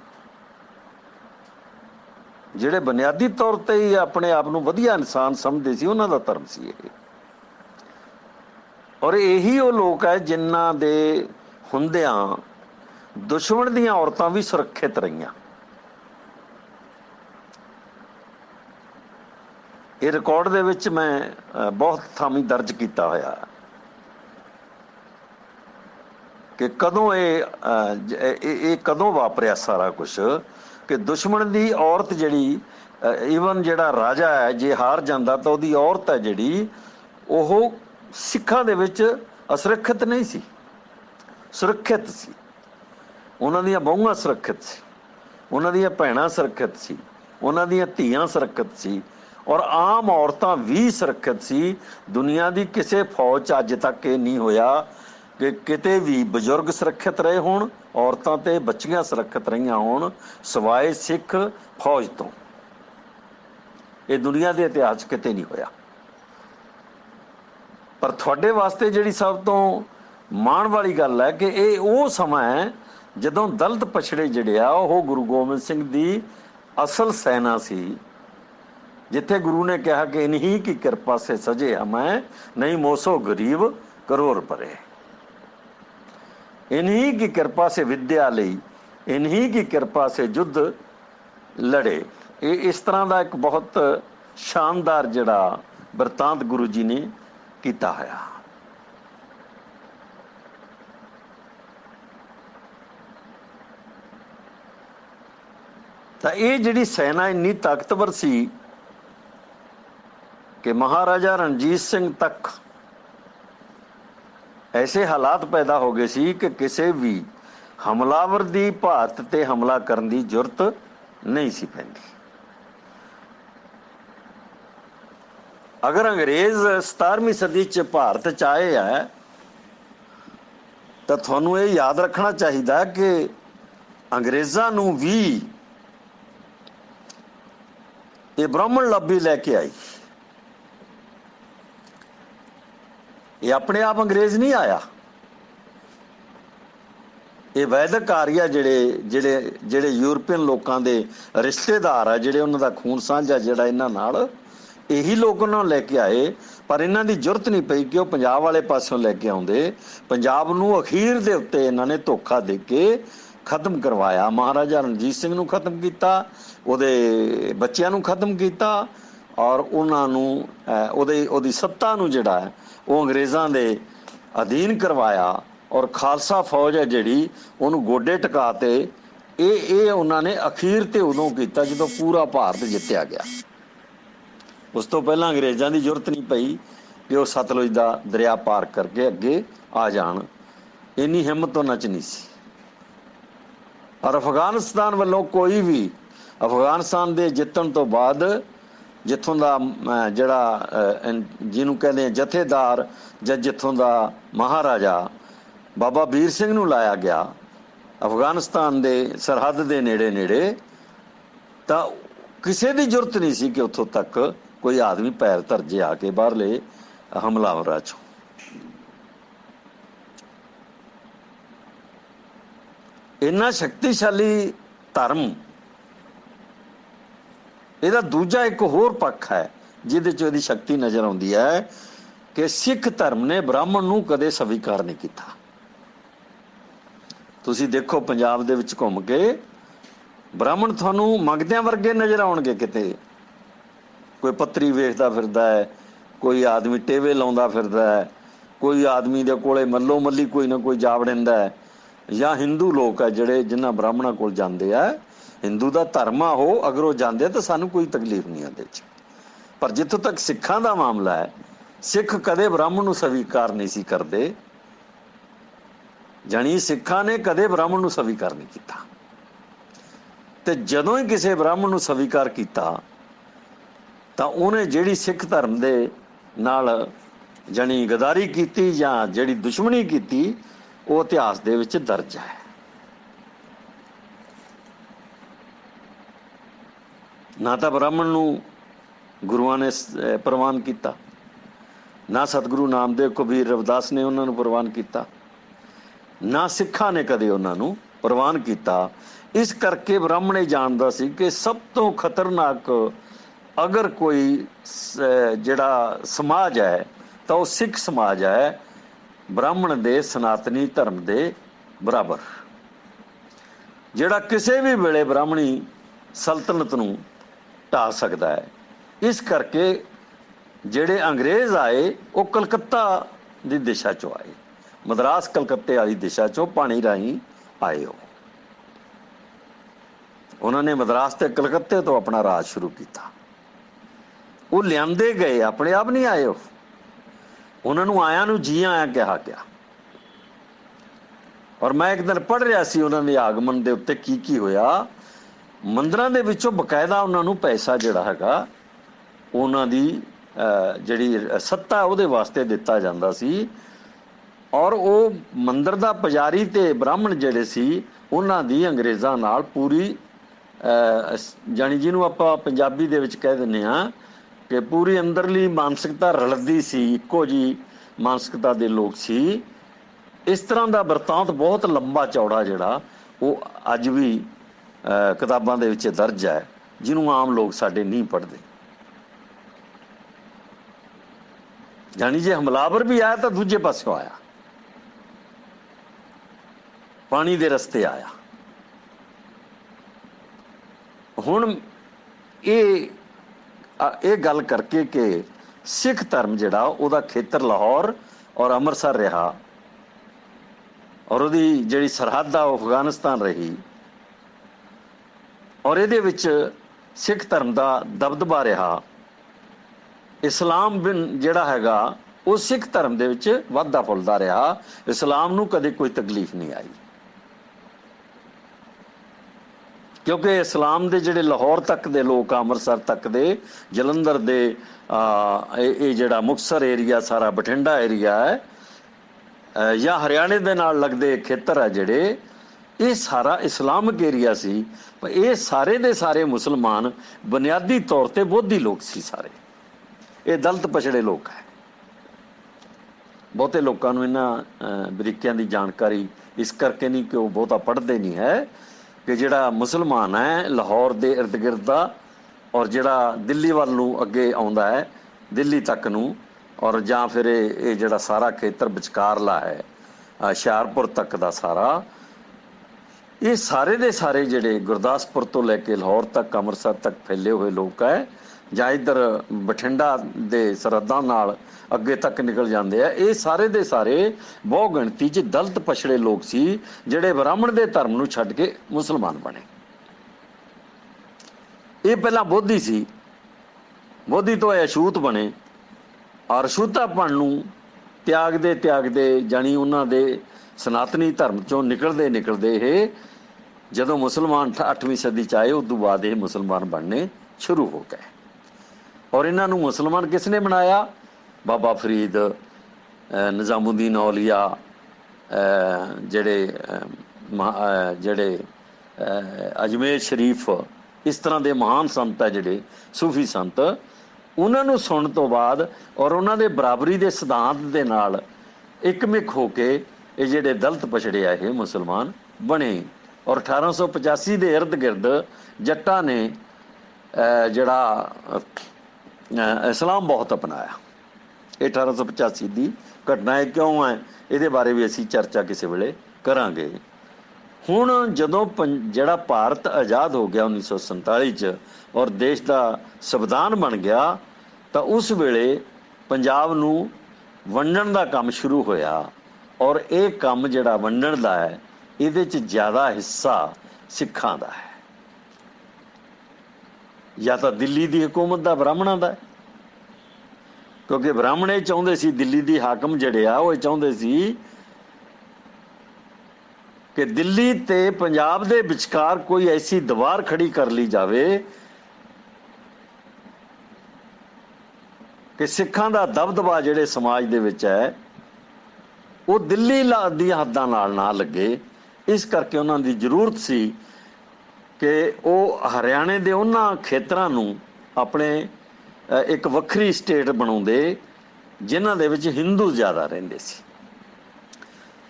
A: ਜਿਹੜੇ ਬੁਨਿਆਦੀ ਤੌਰ ਤੇ ਹੀ ਆਪਣੇ ਆਪ ਨੂੰ ਵਧੀਆ ਇਨਸਾਨ ਸਮਝਦੇ ਸੀ, ਉਹਨਾਂ ਦਾ ਧਰਮ ਸੀ ਇਹ। ਔਰ ਇਹੀ ਉਹ ਲੋਕ ਹੈ ਜਿਨ੍ਹਾਂ ਦੇ ਹੁੰਦਿਆਂ ਦੁਸ਼ਮਣ ਦੀਆਂ ਔਰਤਾਂ ਵੀ ਸੁਰੱਖਿਅਤ ਰਹੀਆਂ। ਇਹ ਰਿਕਾਰਡ ਦੇ ਵਿੱਚ ਮੈਂ ਬਹੁਤ ਥਾਵੀਂ ਦਰਜ ਕੀਤਾ ਹੋਇਆ ਕਿ ਕਦੋਂ ਇਹ ਕਦੋਂ ਵਾਪਰਿਆ ਸਾਰਾ ਕੁਛ, ਕਿ ਦੁਸ਼ਮਣ ਦੀ ਔਰਤ ਜਿਹੜੀ, ਈਵਨ ਜਿਹੜਾ ਰਾਜਾ ਹੈ ਜੇ ਹਾਰ ਜਾਂਦਾ ਤਾਂ ਉਹਦੀ ਔਰਤ ਹੈ ਜਿਹੜੀ, ਉਹ ਸਿੱਖਾਂ ਦੇ ਵਿੱਚ ਅਸੁਰੱਖਿਅਤ ਨਹੀਂ ਸੀ, ਸੁਰੱਖਿਅਤ ਸੀ। ਉਹਨਾਂ ਦੀਆਂ ਬਹੂਆਂ ਸੁਰੱਖਿਅਤ ਸੀ, ਉਹਨਾਂ ਦੀਆਂ ਭੈਣਾਂ ਸੁਰੱਖਿਅਤ ਸੀ, ਉਹਨਾਂ ਦੀਆਂ ਧੀਆਂ ਸੁਰੱਖਿਅਤ ਸੀ, ਔਰ ਆਮ ਔਰਤਾਂ ਵੀ ਸੁਰੱਖਿਅਤ ਸੀ। ਦੁਨੀਆ ਦੀ ਕਿਸੇ ਫੌਜ 'ਚ ਅੱਜ ਤੱਕ ਇਹ ਨਹੀਂ ਹੋਇਆ ਕਿ ਕਿਤੇ ਵੀ ਬਜ਼ੁਰਗ ਸੁਰੱਖਿਅਤ ਰਹੇ ਹੋਣ, ਔਰਤਾਂ ਤੇ ਬੱਚੀਆਂ ਸੁਰੱਖਿਅਤ ਰਹੀਆਂ ਹੋਣ, ਸਿਵਾਏ ਸਿੱਖ ਫੌਜ ਤੋਂ। ਇਹ ਦੁਨੀਆ ਦੇ ਇਤਿਹਾਸ 'ਚ ਕਿਤੇ ਨਹੀਂ ਹੋਇਆ। ਪਰ ਤੁਹਾਡੇ ਵਾਸਤੇ ਜਿਹੜੀ ਸਭ ਤੋਂ ਮਾਣ ਵਾਲੀ ਗੱਲ ਹੈ ਕਿ ਇਹ ਉਹ ਸਮਾਂ ਹੈ ਜਦੋਂ ਦਲਿਤ ਪਛੜੇ ਜਿਹੜੇ ਆ ਉਹ ਗੁਰੂ ਗੋਬਿੰਦ ਸਿੰਘ ਦੀ ਅਸਲ ਸੈਨਾ ਸੀ, ਜਿੱਥੇ ਗੁਰੂ ਨੇ ਕਿਹਾ ਕਿ ਇਨਹੀ ਕੀ ਕਿਰਪਾ ਸੇ ਸਜੇ ਹਮੈਂ, ਨਹੀਂ ਮੋਸੋ ਗਰੀਬ ਕਰੋੜ ਪਰੇ। इन्हीं की कृपा से विद्या ਲਈ, इन्हीं की कृपा से युद्ध लड़े। ਇਹ ਇਸ ਤਰ੍ਹਾਂ ਦਾ ਇੱਕ ਬਹੁਤ ਸ਼ਾਨਦਾਰ ਜਿਹੜਾ ਬਿਰਤਾਂਤ ਗੁਰੂ ਜੀ ਨੇ ਕੀਤਾ ਹੋਇਆ। ਤਾਂ ਇਹ ਜਿਹੜੀ ਸੈਨਾ ਇੰਨੀ ਤਾਕਤਵਰ ਸੀ ਕਿ ਮਹਾਰਾਜਾ ਰਣਜੀਤ ਸਿੰਘ ਤੱਕ ਐਸੇ ਹਾਲਾਤ ਪੈਦਾ ਹੋ ਗਏ ਸੀ ਕਿ ਕਿਸੇ ਵੀ ਹਮਲਾਵਰ ਦੀ ਭਾਰਤ ਤੇ ਹਮਲਾ ਕਰਨ ਦੀ ਜ਼ਰੂਰਤ ਨਹੀਂ ਸੀ ਪੈਂਦੀ। ਅਗਰ ਅੰਗਰੇਜ਼ 17ਵੀਂ ਸਦੀ 'ਚ ਭਾਰਤ 'ਚ ਆਏ ਹੈ ਤਾਂ ਤੁਹਾਨੂੰ ਇਹ ਯਾਦ ਰੱਖਣਾ ਚਾਹੀਦਾ ਕਿ ਅੰਗਰੇਜ਼ਾਂ ਨੂੰ ਵੀ ਇਹ ਬ੍ਰਾਹਮਣ ਲੱਭੀ ਲੈ ਕੇ ਆਈ। ਇਹ ਆਪਣੇ ਆਪ ਅੰਗਰੇਜ਼ ਨਹੀਂ ਆਇਆ। ਇਹ ਵੈਦਿਕ ਆਰੀਆ ਜਿਹੜੇ ਯੂਰਪੀਅਨ ਲੋਕਾਂ ਦੇ ਰਿਸ਼ਤੇਦਾਰ ਆ, ਜਿਹੜੇ ਉਹਨਾਂ ਦਾ ਖੂਨ ਸਾਂਝਾ ਜਿਹੜਾ ਇਹਨਾਂ ਨਾਲ, ਇਹੀ ਲੋਕ ਉਹਨਾਂ ਨੂੰ ਲੈ ਕੇ ਆਏ। ਪਰ ਇਹਨਾਂ ਦੀ ਜ਼ਰੂਰਤ ਨਹੀਂ ਪਈ ਕਿ ਉਹ ਪੰਜਾਬ ਵਾਲੇ ਪਾਸਿਓਂ ਲੈ ਕੇ ਆਉਂਦੇ। ਪੰਜਾਬ ਨੂੰ ਅਖੀਰ ਦੇ ਉੱਤੇ ਇਹਨਾਂ ਨੇ ਧੋਖਾ ਦੇ ਕੇ ਖਤਮ ਕਰਵਾਇਆ। ਮਹਾਰਾਜਾ ਰਣਜੀਤ ਸਿੰਘ ਨੂੰ ਖਤਮ ਕੀਤਾ, ਉਹਦੇ ਬੱਚਿਆਂ ਨੂੰ ਖਤਮ ਕੀਤਾ, ਔਰ ਉਹਨਾਂ ਨੂੰ ਉਹਦੀ ਸੱਤਾ ਨੂੰ ਜਿਹੜਾ ਹੈ ਉਹ ਅੰਗਰੇਜ਼ਾਂ ਦੇ ਅਧੀਨ ਕਰਵਾਇਆ। ਔਰ ਖਾਲਸਾ ਫੌਜ ਹੈ ਜਿਹੜੀ, ਉਹਨੂੰ ਗੋਡੇ ਟਿਕਾ ਤੇ ਇਹ ਉਹਨਾਂ ਨੇ ਅਖੀਰ ਤੇ ਉਦੋਂ ਕੀਤਾ ਜਦੋਂ ਪੂਰਾ ਭਾਰਤ ਜਿੱਤਿਆ ਗਿਆ। ਉਸ ਤੋਂ ਪਹਿਲਾਂ ਅੰਗਰੇਜ਼ਾਂ ਦੀ ਜ਼ਰੂਰਤ ਨਹੀਂ ਪਈ ਕਿ ਉਹ ਸਤਲੁਜ ਦਾ ਦਰਿਆ ਪਾਰ ਕਰਕੇ ਅੱਗੇ ਆ ਜਾਣ, ਇੰਨੀ ਹਿੰਮਤ ਉਹਨਾਂ 'ਚ ਨਹੀਂ ਸੀ। ਔਰ ਅਫਗਾਨਿਸਤਾਨ ਵੱਲੋਂ ਕੋਈ ਵੀ, ਅਫਗਾਨਿਸਤਾਨ ਦੇ ਜਿੱਤਣ ਤੋਂ ਬਾਅਦ ਜਿੱਥੋਂ ਦਾ ਜਿਹੜਾ ਜਿਹਨੂੰ ਕਹਿੰਦੇ ਜਥੇਦਾਰ ਜਾਂ ਜਿੱਥੋਂ ਦਾ ਮਹਾਰਾਜਾ ਬਾਬਾ ਵੀਰ ਸਿੰਘ ਨੂੰ ਲਾਇਆ ਗਿਆ ਅਫਗਾਨਿਸਤਾਨ ਦੇ ਸਰਹੱਦ ਦੇ ਨੇੜੇ, ਤਾਂ ਕਿਸੇ ਦੀ ਜ਼ਰੂਰਤ ਨਹੀਂ ਸੀ ਕਿ ਉੱਥੋਂ ਤੱਕ ਕੋਈ ਆਦਮੀ ਪੈਰ ਧਰਜੇ ਆ ਕੇ ਬਾਹਰਲੇ ਹਮਲਾਵਰਾਂ 'ਚੋਂ। ਇੰਨਾ ਸ਼ਕਤੀਸ਼ਾਲੀ ਧਰਮ। ਇਹਦਾ ਦੂਜਾ ਇੱਕ ਹੋਰ ਪੱਖ ਹੈ ਜਿਹਦੇ 'ਚ ਇਹਦੀ ਸ਼ਕਤੀ ਨਜ਼ਰ ਆਉਂਦੀ ਹੈ ਕਿ ਸਿੱਖ ਧਰਮ ਨੇ ਬ੍ਰਾਹਮਣ ਨੂੰ ਕਦੇ ਸਵੀਕਾਰ ਨਹੀਂ ਕੀਤਾ। ਤੁਸੀਂ ਦੇਖੋ ਪੰਜਾਬ ਦੇ ਵਿੱਚ ਘੁੰਮ ਕੇ ਬ੍ਰਾਹਮਣ ਤੁਹਾਨੂੰ ਮੰਗਦਿਆਂ ਵਰਗੇ ਨਜ਼ਰ ਆਉਣਗੇ। ਕਿਤੇ ਕੋਈ ਪੱਤਰੀ ਵੇਚਦਾ ਫਿਰਦਾ ਹੈ, ਕੋਈ ਆਦਮੀ ਟੇਵੇ ਲਾਉਂਦਾ ਫਿਰਦਾ ਹੈ, कोई आदमी दे कोले मल्लो मल्ली कोई ना कोई जा वड़िंदा है, या हिंदू लोग है जिहड़े जिन्हां ब्राह्मणां कोल जांदे आ, हिंदू दा धर्म आ हो, अगर वो जांदे तो सानूं कोई तकलीफ नहीं आंदी। पर जिੱਥੋਂ तक सिखां दा मामला है, सिख कदे ब्राह्मण नूं स्वीकार नहीं सी करदे, जानी सिखां ने कदे ब्राह्मण नूं स्वीकार नहीं कीता। ते जदों ही किसी ब्राह्मण नूं स्वीकार कीता तां उहने जिहड़ी सिख धर्म दे नाल जानी गदारी कीती जां जिहड़ी दुश्मनी कीती, वो इतिहास दे विच दर्ज है। ना तां ब्राह्मण नूं गुरुआं ने प्रवान किया, ना सतगुरु नामदेव कबीर रविदास ने उन्होंने प्रवान किया, ना सिखा ने कदे उन्होंने प्रवान किया। इस करके ब्राह्मण ये जानता सी कि सब तो खतरनाक अगर कोई जिहड़ा समाज है तो वह सिख समाज है, ब्राह्मण दे सनातनी धर्म दे बराबर, जिहड़ा किसी भी वेले ब्राह्मणी सल्तनत नूं ढा सकता है। इस करके जिहड़े अंग्रेज़ आए वो कलकत्ता की दिशा चों आए, मद्रास कलकत्ते वाली दिशा चों पानी राही आए। उन्होंने मद्रास ते कलकत्ते तो अपना राज शुरू किया। वो लियांदे गए, अपने आप नहीं आए। उन्होंने आया नूं जी आया कहा गया। और मैं एक दिन पढ़ रहा सी उन्होंने आगमन के उत्ते की होया। मंदिरां दे विचों बकायदा उन्होंने पैसा जिहड़ा हैगा उन्हां दी जिहड़ी सत्ता उहदे वास्ते दिता जांदा सी। और वो मंदिर दा पुजारी ते ब्राह्मण जिहड़े सी उन्हां दी अंग्रेज़ां नाल पूरी जानी जिन्हों आपां पंजाबी दे विच कह दिंदे हां कि पूरी अंदरली मानसिकता रलदी सी, इक्को जी मानसिकता दे लोग सी। इस तरह का बरतांत बहुत लंबा चौड़ा जिहड़ा वो अज भी किताबां दे विच दर्ज है, जिन्हों आम लोग साडे नहीं पढ़ते। जानी जे हमलावर भी आया तो दूजे पासों आया, पानी दे रस्ते आया। हुण ये गल करके कि सिख धर्म जिहड़ा उहदा खेतर लाहौर और अमृतसर रहा, और उहदी जिहड़ी सरहद आ अफगानिस्तान रही, और इहदे विच सिख धर्म दा दबदबा रहा। इस्लाम बिन जिहड़ा हैगा वो सिख धर्म दे विच वधदा फुलदा रहा। इस्लाम नूं कदे कोई तकलीफ नहीं आई, क्योंकि इस्लाम दे जिहड़े लाहौर तक दे लोग, अमृतसर तक दे, जलंधर दे ये जिहड़ा मुक्तसर एरिया सारा बठिंडा एरिया है या हरियाणे दे नाल लगदे खेतर है जिहड़े, ये सारा इस्लामिक एरिया सी। पर ये सारे दे सारे मुसलमान बुनियादी तौर पर बोधी लोग सी। सारे ये दलित पछड़े लोग है। बहुते लोगों को इन्हां बरीकियां की जानकारी इस करके नहीं कि वो बहुता पढ़ते नहीं है कि जिहड़ा मुसलमान है लाहौर के इर्द गिर्द का, और जिहड़ा दिल्ली वाल नूं अगे आउंदा है दिल्ली तक नूं, और जां फिर ये जिहड़ा सारा खेतर विचकारला है हुशियारपुर तक का सारा, ये सारे दे सारे जिहड़े गुरदासपुर तो लैके लाहौर तक अमृतसर तक फैले हुए लोग है, जां इधर बठिंडा दे सरहदां नाल अगे तक निकल जाते हैं, ये सारे दे सारे बहु गिणती च दलित पछड़े लोग सी जिहड़े ब्राह्मण दे धर्म नूं छड्ड के मुसलमान बने। ये पहला बोधी सी, बोधी तो अछूत बने, और अछूतापन नूं त्यागदे जानी उन्हां दे सनातनी धर्म चों निकलदे ये जदों मुसलमान 8वीं सदी च आए, उदों बाद ये मुसलमान बनने शुरू हो गए। और इन्हां नूं मुसलमान किसने बनाया? बाबा फरीद, निज़ामुद्दीन औलिया, जिहड़े अजमेर शरीफ, इस तरह के महान संत है जिहड़े सूफी संत, उन्होंने सुनने तो बाद और उन्होंने बराबरी के सिद्धांत के नाल एकमिक होके ये जिहड़े दलित पछड़े आ ये मुसलमान बने। और 1885 के इर्द गिर्द जट्टा ने जिहड़ा इस्लाम बहुत अपनाया। 1885 की घटना है, क्यों है ये बारे भी असी चर्चा किसी वेले करांगे। हुण जदों जिहड़ा भारत आज़ाद हो गया 1947 च और देश का संविधान बन गया, तो उस वेले पंजाब नूं ਵੰਡਣ ਦਾ ਕੰਮ ਸ਼ੁਰੂ ਹੋਇਆ ਔਰ ਇਹ ਕੰਮ ਜਿਹੜਾ ਵੰਡਣ ਦਾ ਹੈ ਇਹਦੇ 'ਚ ਜ਼ਿਆਦਾ ਹਿੱਸਾ ਸਿੱਖਾਂ ਦਾ ਹੈ, ਜਾਂ ਤਾਂ ਦਿੱਲੀ ਦੀ ਹਕੂਮਤ ਦਾ, ਬ੍ਰਾਹਮਣਾਂ ਦਾ, ਕਿਉਂਕਿ ਬ੍ਰਾਹਮਣ ਇਹ ਚਾਹੁੰਦੇ ਸੀ, ਦਿੱਲੀ ਦੀ ਹਾਕਮ ਜਿਹੜੇ ਆ ਉਹ ਚਾਹੁੰਦੇ ਸੀ ਕਿ ਦਿੱਲੀ ਤੇ ਪੰਜਾਬ ਦੇ ਵਿਚਕਾਰ ਕੋਈ ਐਸੀ ਦੀਵਾਰ ਖੜੀ ਕਰ ਲਈ ਜਾਵੇ ਕਿ ਸਿੱਖਾਂ ਦਾ ਦਬਦਬਾ ਜਿਹੜੇ ਸਮਾਜ ਦੇ ਵਿੱਚ ਹੈ ਉਹ ਦਿੱਲੀ ਦੀਆਂ ਹੱਦਾਂ ਨਾਲ ਨਾ ਲੱਗੇ। ਇਸ ਕਰਕੇ ਉਹਨਾਂ ਦੀ ਜ਼ਰੂਰਤ ਸੀ ਕਿ ਉਹ ਹਰਿਆਣੇ ਦੇ ਉਹਨਾਂ ਖੇਤਰਾਂ ਨੂੰ ਆਪਣੇ ਇੱਕ ਵੱਖਰੀ ਸਟੇਟ ਬਣਾਉਂਦੇ ਜਿਨ੍ਹਾਂ ਦੇ ਵਿੱਚ ਹਿੰਦੂ ਜ਼ਿਆਦਾ ਰਹਿੰਦੇ ਸੀ।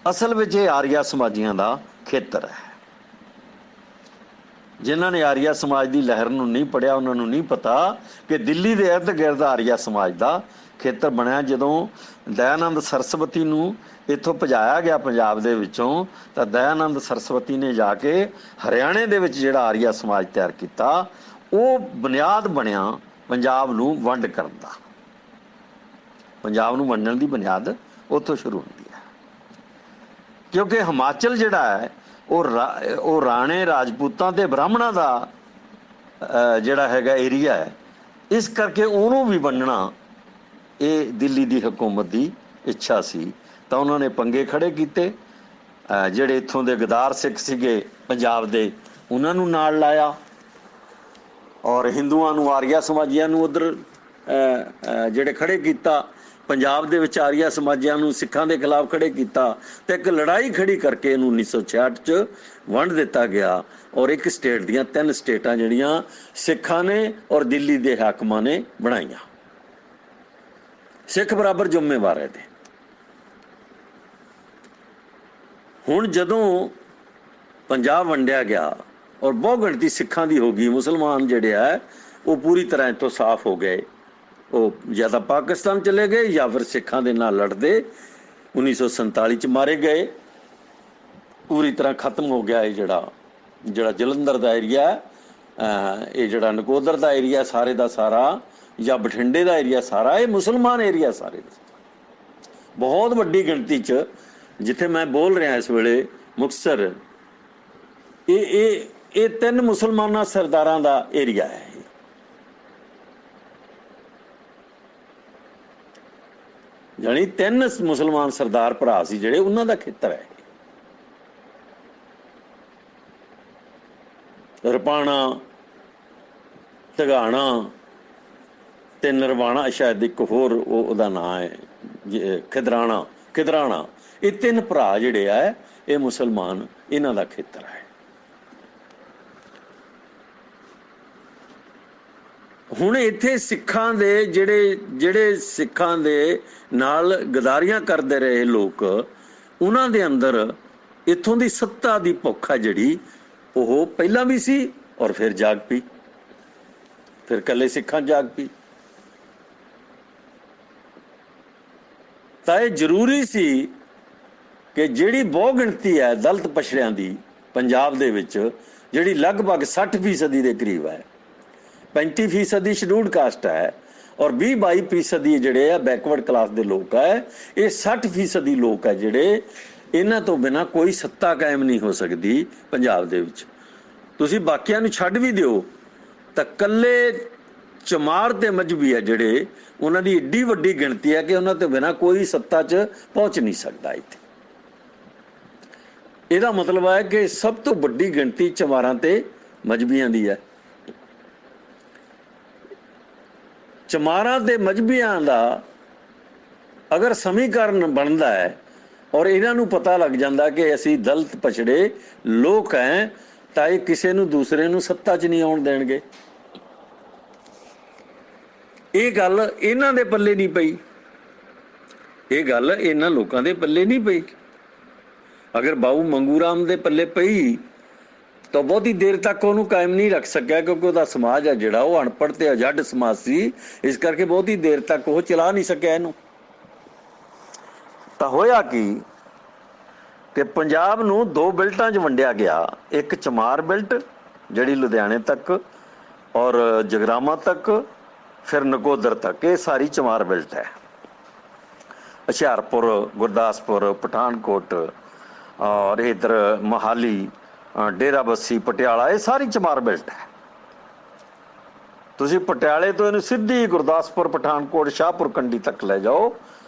A: ਅਸਲ ਵਿੱਚ ਇਹ ਆਰੀਆ ਸਮਾਜੀਆਂ ਦਾ ਖੇਤਰ ਹੈ। ਜਿਨ੍ਹਾਂ ਨੇ ਆਰੀਆ ਸਮਾਜ ਦੀ ਲਹਿਰ ਨੂੰ ਨਹੀਂ ਪੜ੍ਹਿਆ ਉਹਨਾਂ ਨੂੰ ਨਹੀਂ ਪਤਾ ਕਿ ਦਿੱਲੀ ਦੇ ਇਰਦ ਗਿਰਦ ਆਰੀਆ ਸਮਾਜ ਦਾ ਖੇਤਰ ਬਣਿਆ। ਜਦੋਂ ਦਇਆਨੰਦ ਸਰਸਵਤੀ ਨੂੰ ਇੱਥੋਂ ਭਜਾਇਆ ਗਿਆ ਪੰਜਾਬ ਦੇ ਵਿੱਚੋਂ, ਤਾਂ ਦਇਆਨੰਦ ਸਰਸਵਤੀ ਨੇ ਜਾ ਕੇ ਹਰਿਆਣੇ ਦੇ ਵਿੱਚ ਜਿਹੜਾ ਆਰੀਆ ਸਮਾਜ ਤਿਆਰ ਕੀਤਾ, ਉਹ ਬੁਨਿਆਦ ਬਣਿਆ ਪੰਜਾਬ ਨੂੰ ਵੰਡ ਕਰਨ ਦਾ। ਪੰਜਾਬ ਨੂੰ ਵੰਡਣ ਦੀ ਬੁਨਿਆਦ ਉੱਥੋਂ ਸ਼ੁਰੂ ਹੁੰਦੀ ਹੈ, ਕਿਉਂਕਿ ਹਿਮਾਚਲ ਜਿਹੜਾ ਹੈ ਉਹ ਰਾਣੇ ਰਾਜਪੂਤਾਂ ਤੇ ਬ੍ਰਾਹਮਣਾਂ ਦਾ ਜਿਹੜਾ ਹੈਗਾ ਏਰੀਆ ਹੈ। ਇਸ ਕਰਕੇ ਉਹਨੂੰ ਵੀ ਵੰਡਣਾ ਇਹ ਦਿੱਲੀ ਦੀ ਹਕੂਮਤ ਦੀ ਇੱਛਾ ਸੀ। ਤਾਂ ਉਹਨਾਂ ਨੇ ਪੰਗੇ ਖੜੇ ਕੀਤੇ, ਜਿਹੜੇ ਇੱਥੋਂ ਦੇ ਗਦਾਰ ਸਿੱਖ ਸੀਗੇ ਪੰਜਾਬ ਦੇ ਉਹਨਾਂ ਨੂੰ ਨਾਲ ਲਾਇਆ, ਔਰ ਹਿੰਦੂਆਂ ਨੂੰ, ਆਰੀਆ ਸਮਾਜੀਆਂ ਨੂੰ ਉੱਧਰ ਜਿਹੜੇ ਖੜੇ ਕੀਤਾ। ਪੰਜਾਬ ਦੇ ਵਿੱਚ ਆਰੀਆ ਸਮਾਜੀਆਂ ਨੂੰ ਸਿੱਖਾਂ ਦੇ ਖਿਲਾਫ ਖੜੇ ਕੀਤਾ ਤੇ ਇੱਕ ਲੜਾਈ ਖੜੀ ਕਰਕੇ ਇਹਨੂੰ 1966 'ਚ ਵੰਡ ਦਿੱਤਾ ਗਿਆ। ਔਰ ਇੱਕ ਸਟੇਟ ਦੀਆਂ 3 ਸਟੇਟਾਂ ਜਿਹੜੀਆਂ ਸਿੱਖਾਂ ਨੇ ਔਰ ਦਿੱਲੀ ਦੇ ਹਾਕਮਾਂ ਨੇ ਬਣਾਈਆਂ। ਸਿੱਖ ਬਰਾਬਰ ਜ਼ਿੰਮੇਵਾਰ ਹੈ। ਤੇ ਹੁਣ ਜਦੋਂ ਪੰਜਾਬ ਵੰਡਿਆ ਗਿਆ ਔਰ ਬਹੁਤ ਗਿਣਤੀ ਸਿੱਖਾਂ ਦੀ ਹੋ ਗਈ, ਮੁਸਲਮਾਨ ਜਿਹੜੇ ਆ ਉਹ ਪੂਰੀ ਤਰ੍ਹਾਂ ਇੱਥੋਂ ਸਾਫ਼ ਹੋ ਗਏ। ਉਹ ਜਾਂ ਤਾਂ ਪਾਕਿਸਤਾਨ ਚਲੇ ਗਏ ਜਾਂ ਫਿਰ ਸਿੱਖਾਂ ਦੇ ਨਾਲ ਲੜਦੇ 1947 'ਚ ਮਾਰੇ ਗਏ। ਪੂਰੀ ਤਰ੍ਹਾਂ ਖਤਮ ਹੋ ਗਿਆ ਇਹ ਜਿਹੜਾ ਜਲੰਧਰ ਦਾ ਏਰੀਆ, ਇਹ ਜਿਹੜਾ ਨਕੋਦਰ ਦਾ ਏਰੀਆ ਸਾਰੇ ਦਾ ਸਾਰਾ, ਜਾਂ ਬਠਿੰਡੇ ਦਾ ਏਰੀਆ ਸਾਰਾ, ਇਹ ਮੁਸਲਮਾਨ ਏਰੀਆ ਸਾਰੇ ਬਹੁਤ ਵੱਡੀ ਗਿਣਤੀ 'ਚ। ਜਿੱਥੇ ਮੈਂ ਬੋਲ ਰਿਹਾ ਇਸ ਵੇਲੇ ਮੁਕਤਸਰ, ਇਹ 3 ਮੁਸਲਮਾਨਾਂ ਸਰਦਾਰਾਂ ਦਾ ਏਰੀਆ ਹੈ। ਜਾਣੀ 3 ਮੁਸਲਮਾਨ ਸਰਦਾਰ ਭਰਾ ਸੀ ਜਿਹੜੇ, ਉਹਨਾਂ ਦਾ ਖੇਤਰ ਹੈ। ਰਪਾਣਾ, ਤਗਾਣਾ ਤੇ ਨਰਵਾਣਾ, ਸ਼ਾਇਦ ਇੱਕ ਹੋਰ ਉਹਦਾ ਨਾਂ ਹੈ ਖਿਦਰਾਣਾ। ਇਹ 3 ਭਰਾ ਜਿਹੜੇ ਆ ਇਹ ਮੁਸਲਮਾਨ, ਇਹਨਾਂ ਦਾ ਖੇਤਰ ਹੈ। ਹੁਣ ਇੱਥੇ ਸਿੱਖਾਂ ਦੇ ਜਿਹੜੇ ਸਿੱਖਾਂ ਦੇ ਨਾਲ ਗਦਾਰੀਆਂ ਕਰਦੇ ਰਹੇ ਲੋਕ, ਉਹਨਾਂ ਦੇ ਅੰਦਰ ਇੱਥੋਂ ਦੀ ਸੱਤਾ ਦੀ ਭੁੱਖ ਹੈ ਜਿਹੜੀ, ਉਹ ਪਹਿਲਾਂ ਵੀ ਸੀ ਔਰ ਫਿਰ ਜਾਗ ਪਈ, ਫਿਰ ਇਕੱਲੇ ਸਿੱਖਾਂ ਜਾਗ ਪਈ। ਤਾਂ ਇਹ ਜ਼ਰੂਰੀ ਸੀ ਕਿ ਜਿਹੜੀ ਬਹੁ ਗਿਣਤੀ ਹੈ ਦਲਿਤ ਪਛੜਿਆਂ ਦੀ ਪੰਜਾਬ ਦੇ ਵਿੱਚ, ਜਿਹੜੀ ਲਗਭਗ 60% ਦੇ ਕਰੀਬ ਹੈ, 35% ਸ਼ਡਿਊਲਡ ਕਾਸਟ ਹੈ ਔਰ 20-22% ਜਿਹੜੇ ਆ ਬੈਕਵਰਡ ਕਲਾਸ ਦੇ ਲੋਕ ਹੈ। ਇਹ 60% ਲੋਕ ਹੈ ਜਿਹੜੇ, ਇਹਨਾਂ ਤੋਂ ਬਿਨਾਂ ਕੋਈ ਸੱਤਾ ਕਾਇਮ ਨਹੀਂ ਹੋ ਸਕਦੀ ਪੰਜਾਬ ਦੇ ਵਿੱਚ। ਤੁਸੀਂ ਬਾਕੀਆਂ ਨੂੰ ਛੱਡ ਵੀ ਦਿਓ ਤਾਂ ਇਕੱਲੇ ਚਮਾਰ ਤੇ ਮਜ਼੍ਹਬੀ ਹੈ ਜਿਹੜੇ, ਉਹਨਾਂ ਦੀ ਏਡੀ ਵੱਡੀ ਗਿਣਤੀ ਹੈ ਕਿ ਉਹਨਾਂ ਤੋਂ ਬਿਨਾਂ ਕੋਈ ਸੱਤਾ 'ਚ ਪਹੁੰਚ ਨਹੀਂ ਸਕਦਾ ਇੱਥੇ। ਇਹਦਾ ਮਤਲਬ ਹੈ ਕਿ ਸਭ ਤੋਂ ਵੱਡੀ ਗਿਣਤੀ ਚਮਾਰਾਂ ਤੇ ਮਜ਼੍ਹਬੀਆਂ ਦੀ ਹੈ। ਚਮਾਰਾਂ ਤੇ ਮਜ਼੍ਹਬੀਆਂ ਦਾ ਅਗਰ ਸਮੀਕਰਨ ਬਣਦਾ ਹੈ ਔਰ ਇਹਨਾਂ ਨੂੰ ਪਤਾ ਲੱਗ ਜਾਂਦਾ ਕਿ ਅਸੀਂ ਦਲਿਤ ਪਛੜੇ ਲੋਕ ਹੈ, ਤਾਂ ਇਹ ਕਿਸੇ ਨੂੰ ਦੂਸਰੇ ਨੂੰ ਸੱਤਾ 'ਚ ਨਹੀਂ ਆਉਣ ਦੇਣਗੇ। ਇਹ ਗੱਲ ਇਹਨਾਂ ਦੇ ਪੱਲੇ ਨਹੀਂ ਪਈ, ਇਹ ਗੱਲ ਇਹਨਾਂ ਲੋਕਾਂ ਦੇ ਪੱਲੇ ਨਹੀਂ ਪਈ। ਅਗਰ ਬਾਬੂ ਮੰਗੂ ਰਾਮ ਦੇ ਪੱਲੇ ਪਈ ਤਾਂ ਬਹੁਤੀ ਦੇਰ ਤੱਕ ਉਹਨੂੰ ਕਾਇਮ ਨਹੀਂ ਰੱਖ ਸਕਿਆ, ਕਿਉਂਕਿ ਉਹਦਾ ਸਮਾਜ ਹੈ ਜਿਹੜਾ ਉਹ ਅਨਪੜ੍ਹ ਤੇ ਅਜੱਡ ਸਮਾਜ ਸੀ। ਇਸ ਕਰਕੇ ਬਹੁਤੀ ਦੇਰ ਤੱਕ ਉਹ ਚਲਾ ਨਹੀਂ ਸਕਿਆ ਇਹਨੂੰ। ਤਾਂ ਹੋਇਆ ਕਿ ਪੰਜਾਬ ਨੂੰ 2 ਬਿਲਟਾਂ 'ਚ ਵੰਡਿਆ ਗਿਆ। ਇੱਕ ਚਮਾਰ ਬਿਲਟ ਜਿਹੜੀ ਲੁਧਿਆਣੇ ਤੱਕ ਔਰ ਜਗਰਾਵਾਂ ਤੱਕ, ਫਿਰ ਨਕੋਦਰ ਤੱਕ, ਇਹ ਸਾਰੀ ਚਮਾਰ ਬਿਲਟ ਹੈ। ਹੁਸ਼ਿਆਰपुर, गुरदासपुर, पठानकोट और इधर मोहाली, डेरा बस्सी, पटियाला, ये सारी चमार बेल्ट है। ਤੁਸੀਂ ਪਟਿਆਲੇ ਤੋਂ ਇਹਨੂੰ ਸਿੱਧੀ ਗੁਰਦਾਸਪੁਰ, ਪਠਾਨਕੋਟ, ਸ਼ਾਹਪੁਰ ਕੰਡੀ ਤੱਕ ਲੈ ਜਾਓ,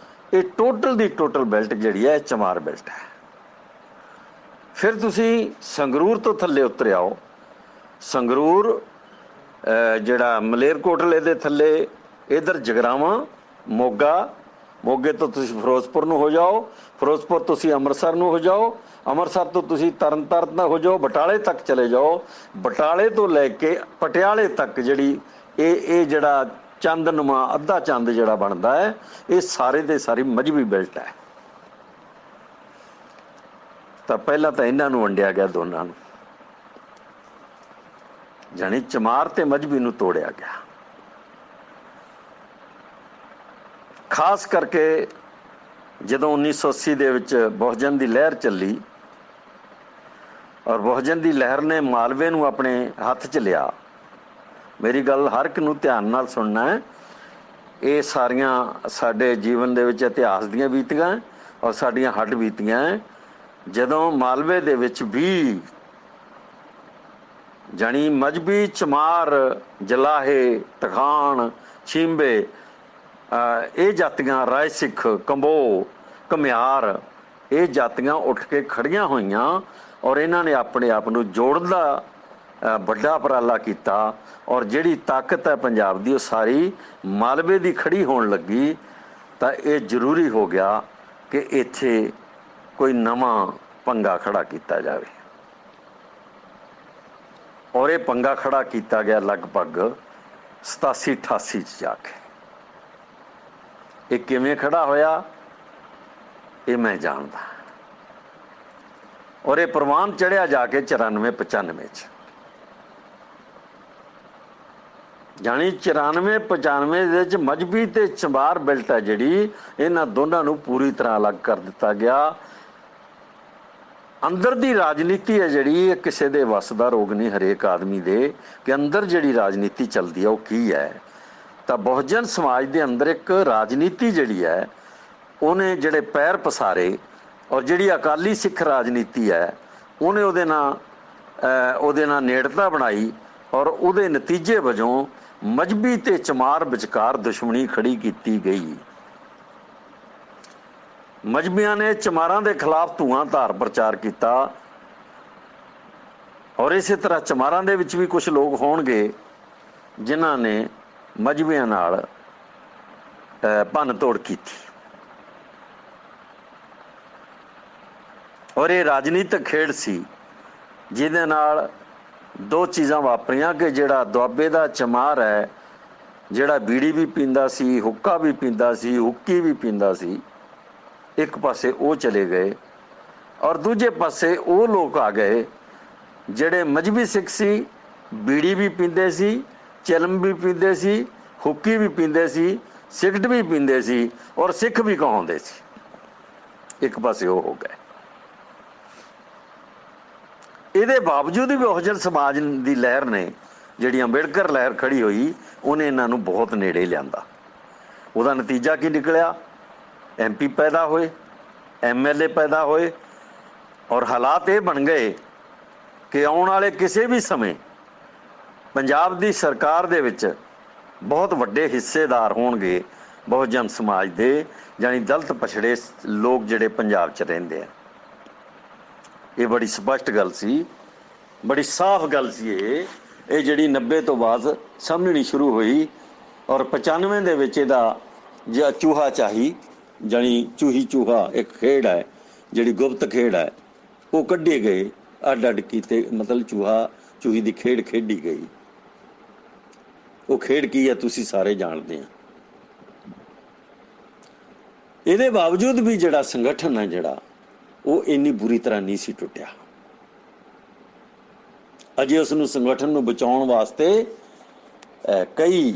A: ਇਹ ਟੋਟਲ ਦੀ ਟੋਟਲ ਬੈਲਟ ਜਿਹੜੀ ਹੈ ਚਮਾਰ ਬੈਲਟ ਹੈ। ਫਿਰ ਤੁਸੀਂ ਸੰਗਰੂਰ ਤੋਂ ਥੱਲੇ ਉਤਰ ਆਓ, ਸੰਗਰੂਰ ਜਿਹੜਾ ਮਲੇਰਕੋਟਲੇ ਦੇ ਥੱਲੇ, ਇਧਰ ਜਗਰਾਵਾਂ, ਮੋਗਾ, ਮੋਗੇ ਤੋਂ ਤੁਸੀਂ ਫਿਰੋਜ਼ਪੁਰ ਨੂੰ ਹੋ ਜਾਓ, ਫਿਰੋਜ਼ਪੁਰ ਤੁਸੀਂ ਅੰਮ੍ਰਿਤਸਰ ਨੂੰ ਹੋ ਜਾਓ, ਅੰਮ੍ਰਿਤਸਰ ਤੋਂ ਤੁਸੀਂ ਤਰਨਤਾਰਨ ਹੋ ਜਾਓ, ਬਟਾਲੇ ਤੱਕ ਚਲੇ ਜਾਓ, ਬਟਾਲੇ ਤੋਂ ਲੈ ਕੇ ਪਟਿਆਲੇ ਤੱਕ ਜਿਹੜੀ ਇਹ ਜਿਹੜਾ ਚੰਦਨੁਮਾ ਅੱਧਾ ਚੰਦ ਜਿਹੜਾ ਬਣਦਾ ਹੈ, ਇਹ ਸਾਰੇ ਦੇ ਸਾਰੀ ਮਜ਼੍ਹਬੀ ਬੈਲਟ ਹੈ। ਤਾਂ ਪਹਿਲਾਂ ਤਾਂ ਇਹਨਾਂ ਨੂੰ ਵੰਡਿਆ ਗਿਆ ਦੋਨਾਂ ਨੂੰ, ਜਾਣੀ ਚਮਾਰ ਤੇ ਮਜ਼੍ਹਬੀ ਨੂੰ ਤੋੜਿਆ ਗਿਆ। ਖਾਸ ਕਰਕੇ ਜਦੋਂ 1980 ਦੇ ਵਿੱਚ ਬਹੁਜਨ ਦੀ ਲਹਿਰ ਚੱਲੀ ਔਰ ਬਹੁਜਨ ਦੀ ਲਹਿਰ ਨੇ ਮਾਲਵੇ ਨੂੰ ਆਪਣੇ ਹੱਥ 'ਚ ਲਿਆ। ਮੇਰੀ ਗੱਲ ਹਰ ਇੱਕ ਨੂੰ ਧਿਆਨ ਨਾਲ ਸੁਣਨਾ ਹੈ, ਇਹ ਸਾਰੀਆਂ ਸਾਡੇ ਜੀਵਨ ਦੇ ਵਿੱਚ ਇਤਿਹਾਸ ਦੀਆਂ ਬੀਤੀਆਂ ਔਰ ਸਾਡੀਆਂ ਹੱਡ ਬੀਤੀਆਂ। ਜਦੋਂ ਮਾਲਵੇ ਦੇ ਵਿੱਚ ਵੀ ਜਾਣੀ ਮਜ਼੍ਹਬੀ ਚਮਾਰ, ਜਲਾਹੇ, ਤਖਾਣ, ਛੀਂਬੇ, ਇਹ ਜਾਤੀਆਂ, ਰਾਏ ਸਿੱਖ, ਕੰਬੋ, ਘੁਮਿਆਰ, ਇਹ ਜਾਤੀਆਂ ਉੱਠ ਕੇ ਖੜੀਆਂ ਹੋਈਆਂ ਔਰ ਇਹਨਾਂ ਨੇ ਆਪਣੇ ਆਪ ਨੂੰ ਜੋੜਨ ਦਾ ਵੱਡਾ ਉਪਰਾਲਾ ਕੀਤਾ ਔਰ ਜਿਹੜੀ ਤਾਕਤ ਹੈ ਪੰਜਾਬ ਦੀ ਉਹ ਸਾਰੀ ਮਾਲਵੇ ਦੀ ਖੜੀ ਹੋਣ ਲੱਗੀ। ਤਾਂ ਇਹ ਜ਼ਰੂਰੀ ਹੋ ਗਿਆ ਕਿ ਇੱਥੇ ਕੋਈ ਨਵਾਂ ਪੰਗਾ ਖੜਾ ਕੀਤਾ ਜਾਵੇ ਔਰ ਇਹ ਪੰਗਾ ਖੜਾ ਕੀਤਾ ਗਿਆ ਲਗਭਗ 87-88 'ਚ ਜਾ ਕੇ। ਇਹ ਕਿਵੇਂ ਖੜਾ ਹੋਇਆ ਇਹ ਮੈਂ ਜਾਣਦਾ ਔਰ ਇਹ ਪ੍ਰਵਾਨ ਚੜਿਆ ਜਾ ਕੇ 94-95 'ਚ। ਜਾਣੀ 94-95 ਦੇ ਵਿੱਚ ਮਜ਼੍ਹਬੀ ਤੇ ਚਮਾਰ ਬੈਲਟ ਹੈ ਜਿਹੜੀ, ਇਹਨਾਂ ਦੋਨਾਂ ਨੂੰ ਪੂਰੀ ਤਰ੍ਹਾਂ ਅਲੱਗ ਕਰ ਦਿੱਤਾ ਗਿਆ। ਅੰਦਰ ਦੀ ਰਾਜਨੀਤੀ ਹੈ ਜਿਹੜੀ, ਇਹ ਕਿਸੇ ਦੇ ਵੱਸ ਦਾ ਰੋਗ ਨਹੀਂ ਹਰੇਕ ਆਦਮੀ ਦੇ, ਕਿ ਅੰਦਰ ਜਿਹੜੀ ਰਾਜਨੀਤੀ ਚੱਲਦੀ ਹੈ ਉਹ ਕੀ ਹੈ। ਤਾਂ ਬਹੁਜਨ ਸਮਾਜ ਦੇ ਅੰਦਰ ਇੱਕ ਰਾਜਨੀਤੀ ਜਿਹੜੀ ਹੈ ਉਹਨੇ ਜਿਹੜੇ ਪੈਰ ਪਸਾਰੇ ਔਰ ਜਿਹੜੀ ਅਕਾਲੀ ਸਿੱਖ ਰਾਜਨੀਤੀ ਹੈ ਉਹਨੇ ਉਹਦੇ ਨਾਲ ਨੇੜਤਾ ਬਣਾਈ ਔਰ ਉਹਦੇ ਨਤੀਜੇ ਵਜੋਂ ਮਜ਼੍ਹਬੀ ਤੇ ਚਮਾਰ ਵਿਚਕਾਰ ਦੁਸ਼ਮਣੀ ਖੜੀ ਕੀਤੀ ਗਈ। ਮਜ਼੍ਹਬੀਆਂ ਨੇ ਚਮਾਰਾਂ ਦੇ ਖਿਲਾਫ ਧੂਆਂ ਧਾਰ ਪ੍ਰਚਾਰ ਕੀਤਾ ਔਰ ਇਸੇ ਤਰ੍ਹਾਂ ਚਮਾਰਾਂ ਦੇ ਵਿੱਚ ਵੀ ਕੁਝ ਲੋਕ ਹੋਣਗੇ ਜਿਨ੍ਹਾਂ ਨੇ ਮਜ਼੍ਹਬੀਆਂ ਨਾਲ ਭੰਨ ਤੋੜ ਕੀਤੀ ਔਰ ਇਹ ਰਾਜਨੀਤਿਕ ਖੇਡ ਸੀ ਜਿਹਦੇ ਨਾਲ ਦੋ ਚੀਜ਼ਾਂ ਵਾਪਰੀਆਂ ਕਿ ਜਿਹੜਾ ਦੁਆਬੇ ਦਾ ਚਮਾਰ ਹੈ, ਜਿਹੜਾ ਬੀੜੀ ਵੀ ਪੀਂਦਾ ਸੀ, ਹੁੱਕਾ ਵੀ ਪੀਂਦਾ ਸੀ, ਹੁੱਕੀ ਵੀ ਪੀਂਦਾ ਸੀ, ਇੱਕ ਪਾਸੇ ਉਹ ਚਲੇ ਗਏ ਔਰ ਦੂਜੇ ਪਾਸੇ ਉਹ ਲੋਕ ਆ ਗਏ ਜਿਹੜੇ ਮਜ਼੍ਹਬੀ ਸਿੱਖ ਸੀ, ਬੀੜੀ ਵੀ ਪੀਂਦੇ ਸੀ, ਚਿਲਮ ਵੀ ਪੀਂਦੇ ਸੀ, ਹੁੱਕੀ ਵੀ ਪੀਂਦੇ ਸੀ, ਸਿਗਰਟ ਵੀ ਪੀਂਦੇ ਸੀ ਔਰ ਸਿੱਖ ਵੀ ਕਹਾਉਂਦੇ ਸੀ। ਇੱਕ ਪਾਸੇ ਉਹ ਹੋ ਗਏ। ਇਹਦੇ ਬਾਵਜੂਦ ਵੀ ਬਹੁਜਨ ਸਮਾਜ ਦੀ ਲਹਿਰ ਨੇ, ਜਿਹੜੀ ਅੰਬੇਡਕਰ ਲਹਿਰ ਖੜੀ ਹੋਈ, ਉਹਨੇ ਇਹਨਾਂ ਨੂੰ ਬਹੁਤ ਨੇੜੇ ਲਿਆਂਦਾ। ਉਹਦਾ ਨਤੀਜਾ ਕੀ ਨਿਕਲਿਆ? MP ਪੈਦਾ ਹੋਏ, MLA ਪੈਦਾ ਹੋਏ ਔਰ ਹਾਲਾਤ ਇਹ ਬਣ ਗਏ ਕਿ ਆਉਣ ਵਾਲੇ ਕਿਸੇ ਵੀ ਸਮੇਂ ਪੰਜਾਬ ਦੀ ਸਰਕਾਰ ਦੇ ਵਿੱਚ ਬਹੁਤ ਵੱਡੇ ਹਿੱਸੇਦਾਰ ਹੋਣਗੇ ਬਹੁਜਨ ਸਮਾਜ ਦੇ, ਜਾਣੀ ਦਲਿਤ ਪਛੜੇ ਲੋਕ ਜਿਹੜੇ ਪੰਜਾਬ 'ਚ ਰਹਿੰਦੇ ਆ। ਇਹ ਬੜੀ ਸਪਸ਼ਟ ਗੱਲ ਸੀ, ਬੜੀ ਸਾਫ਼ ਗੱਲ ਸੀ। ਇਹ ਜਿਹੜੀ 90 ਤੋਂ ਬਾਅਦ ਸਮਝਣੀ ਸ਼ੁਰੂ ਹੋਈ ਔਰ 95 ਦੇ ਵਿੱਚ ਇਹਦਾ ਜਿਹੜਾ ਚੂਹਾ ਚਾਹੀ, ਜਾਣੀ ਚੂਹੀ ਚੂਹਾ ਇੱਕ ਖੇਡ ਹੈ ਜਿਹੜੀ ਗੁਪਤ ਖੇਡ ਹੈ, ਉਹ ਕੱਢੇ ਗਏ, ਅੱਡ ਅੱਡ ਕੀਤੇ, ਮਤਲਬ ਚੂਹਾ ਚੂਹੀ ਦੀ ਖੇਡ ਖੇਡੀ ਗਈ। ਉਹ ਖੇਡ ਕੀ ਹੈ ਤੁਸੀਂ ਸਾਰੇ ਜਾਣਦੇ ਆ। ਇਹਦੇ ਬਾਵਜੂਦ ਵੀ ਜਿਹੜਾ ਸੰਗਠਨ ਹੈ ਜਿਹੜਾ ਉਹ ਇੰਨੀ ਬੁਰੀ ਤਰ੍ਹਾਂ ਨਹੀਂ ਸੀ ਟੁੱਟਿਆ। ਅਜੇ ਉਸ ਨੂੰ ਸੰਗਠਨ ਨੂੰ ਬਚਾਉਣ ਵਾਸਤੇ ਕਈ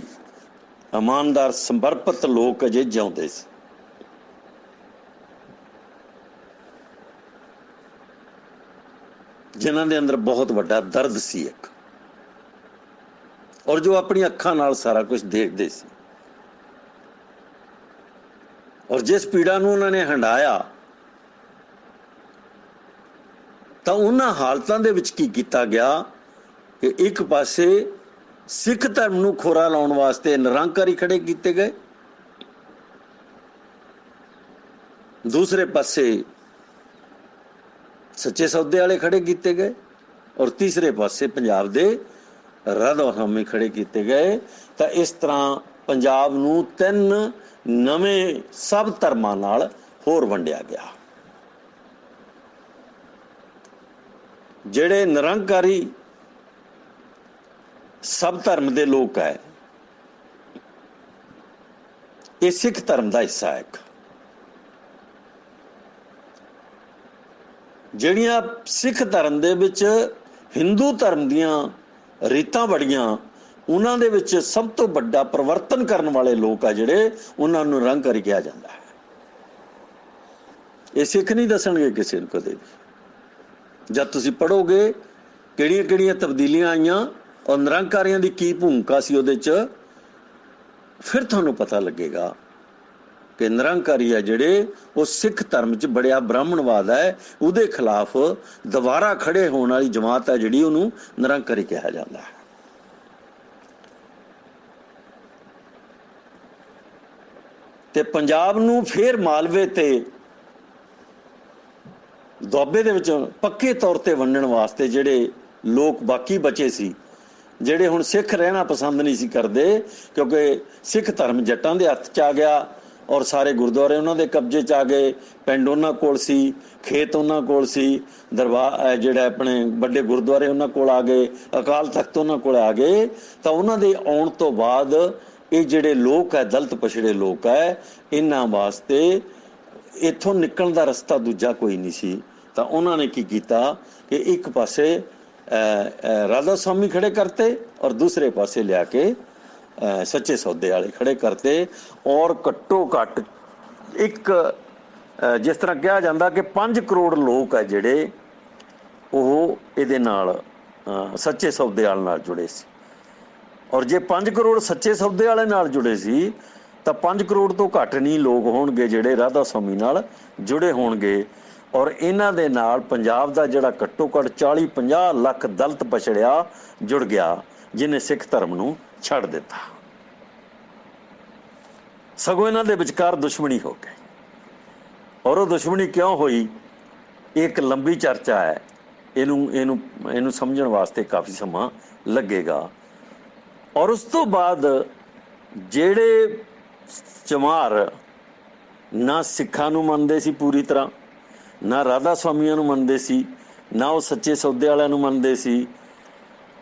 A: ਇਮਾਨਦਾਰ ਸਮਰਪਿਤ ਲੋਕ ਅਜੇ ਜਿਉਂਦੇ ਸੀ। ਜਿਨ੍ਹਾਂ ਦੇ ਅੰਦਰ ਬਹੁਤ ਵੱਡਾ ਦਰਦ ਸੀ ਇੱਕ, ਔਰ ਜੋ ਆਪਣੀ ਅੱਖਾਂ ਨਾਲ ਸਾਰਾ ਕੁਝ ਦੇਖਦੇ ਸੀ। ਔਰ ਜਿਸ ਪੀੜਾ ਨੂੰ ਉਹਨਾਂ ਨੇ ਹੰਡਾਇਆ ਤਾਂ ਉਹਨਾਂ ਹਾਲਤਾਂ ਦੇ ਵਿੱਚ ਕੀ ਕੀਤਾ ਗਿਆ ਕਿ ਇੱਕ ਪਾਸੇ ਸਿੱਖ ਧਰਮ ਨੂੰ ਖੋਰਾ ਲਾਉਣ ਵਾਸਤੇ ਨਿਰੰਕਾਰੀ ਖੜੇ ਕੀਤੇ ਗਏ, ਦੂਸਰੇ ਪਾਸੇ ਸੱਚੇ ਸੌਦੇ ਵਾਲੇ ਖੜੇ ਕੀਤੇ ਗਏ, ਔਰ ਤੀਸਰੇ ਪਾਸੇ ਪੰਜਾਬ ਦੇ ਰਾਧਾ ਸਵਾਮੀ ਖੜੇ ਕੀਤੇ ਗਏ। ਤਾਂ ਇਸ ਤਰ੍ਹਾਂ ਪੰਜਾਬ ਨੂੰ 3 ਨਵੇਂ ਸਭ ਧਰਮਾਂ ਨਾਲ ਹੋਰ ਵੰਡਿਆ ਗਿਆ। ਜਿਹੜੇ ਨਿਰੰਕਾਰੀ ਸਭ ਧਰਮ ਦੇ ਲੋਕ ਹੈ, ਇਹ ਸਿੱਖ ਧਰਮ ਦਾ ਹਿੱਸਾ ਹੈ। ਜਿਹੜੀਆਂ ਸਿੱਖ ਧਰਮ ਦੇ ਵਿੱਚ ਹਿੰਦੂ ਧਰਮ ਦੀਆਂ ਰੀਤਾਂ ਬੜੀਆਂ, ਉਹਨਾਂ ਦੇ ਵਿੱਚ ਸਭ ਤੋਂ ਵੱਡਾ ਪਰਿਵਰਤਨ ਕਰਨ ਵਾਲੇ ਲੋਕ ਆ ਜਿਹੜੇ, ਉਹਨਾਂ ਨੂੰ ਨਿਰੰਕਾਰੀ ਕਿਹਾ ਜਾਂਦਾ ਹੈ। ਇਹ ਸਿੱਖ ਨਹੀਂ ਦੱਸਣਗੇ ਕਿਸੇ ਨੂੰ ਕਦੇ ਵੀ। ਜਦ ਤੁਸੀਂ ਪੜ੍ਹੋਗੇ ਕਿਹੜੀਆਂ ਕਿਹੜੀਆਂ ਤਬਦੀਲੀਆਂ ਆਈਆਂ ਔਰ ਨਿਰੰਕਾਰੀਆਂ ਦੀ ਕੀ ਭੂਮਿਕਾ ਸੀ ਉਹਦੇ 'ਚ, ਫਿਰ ਤੁਹਾਨੂੰ ਪਤਾ ਲੱਗੇਗਾ ਕਿ ਨਿਰੰਕਾਰੀ ਆ ਜਿਹੜੇ ਉਹ ਸਿੱਖ ਧਰਮ 'ਚ ਬੜਿਆ ਬ੍ਰਾਹਮਣਵਾਦ ਹੈ, ਉਹਦੇ ਖਿਲਾਫ ਦੁਬਾਰਾ ਖੜੇ ਹੋਣ ਵਾਲੀ ਜਮਾਤ ਹੈ ਜਿਹੜੀ, ਉਹਨੂੰ ਨਿਰੰਕਾਰੀ ਕਿਹਾ ਜਾਂਦਾ ਹੈ। ਤੇ ਪੰਜਾਬ ਨੂੰ ਫਿਰ ਮਾਲਵੇ ਤੇ ਦੁਆਬੇ ਦੇ ਵਿੱਚ ਪੱਕੇ ਤੌਰ ਤੇ ਵੰਡਣ ਵਾਸਤੇ ਜਿਹੜੇ ਲੋਕ ਬਾਕੀ ਬਚੇ ਸੀ, ਜਿਹੜੇ ਹੁਣ ਸਿੱਖ ਰਹਿਣਾ ਪਸੰਦ ਨਹੀਂ ਸੀ ਕਰਦੇ, ਕਿਉਂਕਿ ਸਿੱਖ ਧਰਮ ਜੱਟਾਂ ਦੇ ਹੱਥ 'ਚ ਆ ਗਿਆ ਔਰ ਸਾਰੇ ਗੁਰਦੁਆਰੇ ਉਹਨਾਂ ਦੇ ਕਬਜ਼ੇ 'ਚ ਆ ਗਏ, ਪਿੰਡ ਉਹਨਾਂ ਕੋਲ ਸੀ, ਖੇਤ ਉਹਨਾਂ ਕੋਲ ਸੀ, ਦਰਬਾਰ ਜਿਹੜੇ ਆਪਣੇ ਵੱਡੇ ਗੁਰਦੁਆਰੇ ਉਹਨਾਂ ਕੋਲ ਆ ਗਏ, ਅਕਾਲ ਤਖਤ ਉਹਨਾਂ ਕੋਲ ਆ ਗਏ। ਤਾਂ ਉਹਨਾਂ ਦੇ ਆਉਣ ਤੋਂ ਬਾਅਦ ਇਹ ਜਿਹੜੇ ਲੋਕ ਹੈ, ਦਲਿਤ ਪਛੜੇ ਲੋਕ ਹੈ, ਇਹਨਾਂ ਵਾਸਤੇ ਇੱਥੋਂ ਨਿਕਲਣ ਦਾ ਰਸਤਾ ਦੂਜਾ ਕੋਈ ਨਹੀਂ ਸੀ। ਤਾਂ ਉਹਨਾਂ ਨੇ ਕੀ ਕੀਤਾ ਕਿ ਇੱਕ ਪਾਸੇ ਰਾਧਾ ਸਵਾਮੀ ਖੜੇ ਕਰਤੇ ਔਰ ਦੂਸਰੇ ਪਾਸੇ ਲਿਆ ਕੇ ਸੱਚੇ ਸੌਦੇ ਵਾਲੇ ਖੜੇ ਕਰਤੇ। ਔਰ ਘੱਟੋ ਘੱਟ ਇੱਕ ਜਿਸ ਤਰ੍ਹਾਂ ਕਿਹਾ ਜਾਂਦਾ ਕਿ 5 ਕਰੋੜ ਲੋਕ ਹੈ ਜਿਹੜੇ ਉਹ ਇਹਦੇ ਨਾਲ ਸੱਚੇ ਸੌਦੇ ਵਾਲੇ ਨਾਲ ਜੁੜੇ ਸੀ। ਔਰ ਜੇ 5 ਕਰੋੜ ਸੱਚੇ ਸੌਦੇ ਵਾਲੇ ਨਾਲ ਜੁੜੇ ਸੀ ਤਾਂ 5 ਕਰੋੜ ਤੋਂ ਘੱਟ ਨਹੀਂ ਲੋਕ ਹੋਣਗੇ ਜਿਹੜੇ ਰਾਧਾ ਸਵਾਮੀ ਨਾਲ ਜੁੜੇ ਹੋਣਗੇ। ਔਰ ਇਹਨਾਂ ਦੇ ਨਾਲ ਪੰਜਾਬ ਦਾ ਜਿਹੜਾ ਘੱਟੋ ਘੱਟ 40-50 ਲੱਖ ਦਲਿਤ ਪਛੜਿਆ ਜੁੜ ਗਿਆ, ਜਿਹਨੇ ਸਿੱਖ ਧਰਮ ਨੂੰ ਛੱਡ ਦਿੱਤਾ। ਸਗੋਂ ਇਹਨਾਂ ਦੇ ਵਿਚਕਾਰ ਦੁਸ਼ਮਣੀ ਹੋ ਗਈ। ਔਰ ਉਹ ਦੁਸ਼ਮਣੀ ਕਿਉਂ ਹੋਈ, ਇੱਕ ਲੰਬੀ ਚਰਚਾ ਹੈ, ਇਹਨੂੰ ਸਮਝਣ ਵਾਸਤੇ ਕਾਫੀ ਸਮਾਂ ਲੱਗੇਗਾ। ਔਰ ਉਸ ਤੋਂ ਬਾਅਦ ਜਿਹੜੇ ਚਮਾਰ ਨਾ ਸਿੱਖਾਂ ਨੂੰ ਮੰਨਦੇ ਸੀ ਪੂਰੀ ਤਰ੍ਹਾਂ, ਨਾ ਰਾਧਾ ਸਵਾਮੀਆਂ ਨੂੰ ਮੰਨਦੇ ਸੀ, ਨਾ ਉਹ ਸੱਚੇ ਸੌਦੇ ਵਾਲਿਆਂ ਨੂੰ ਮੰਨਦੇ ਸੀ,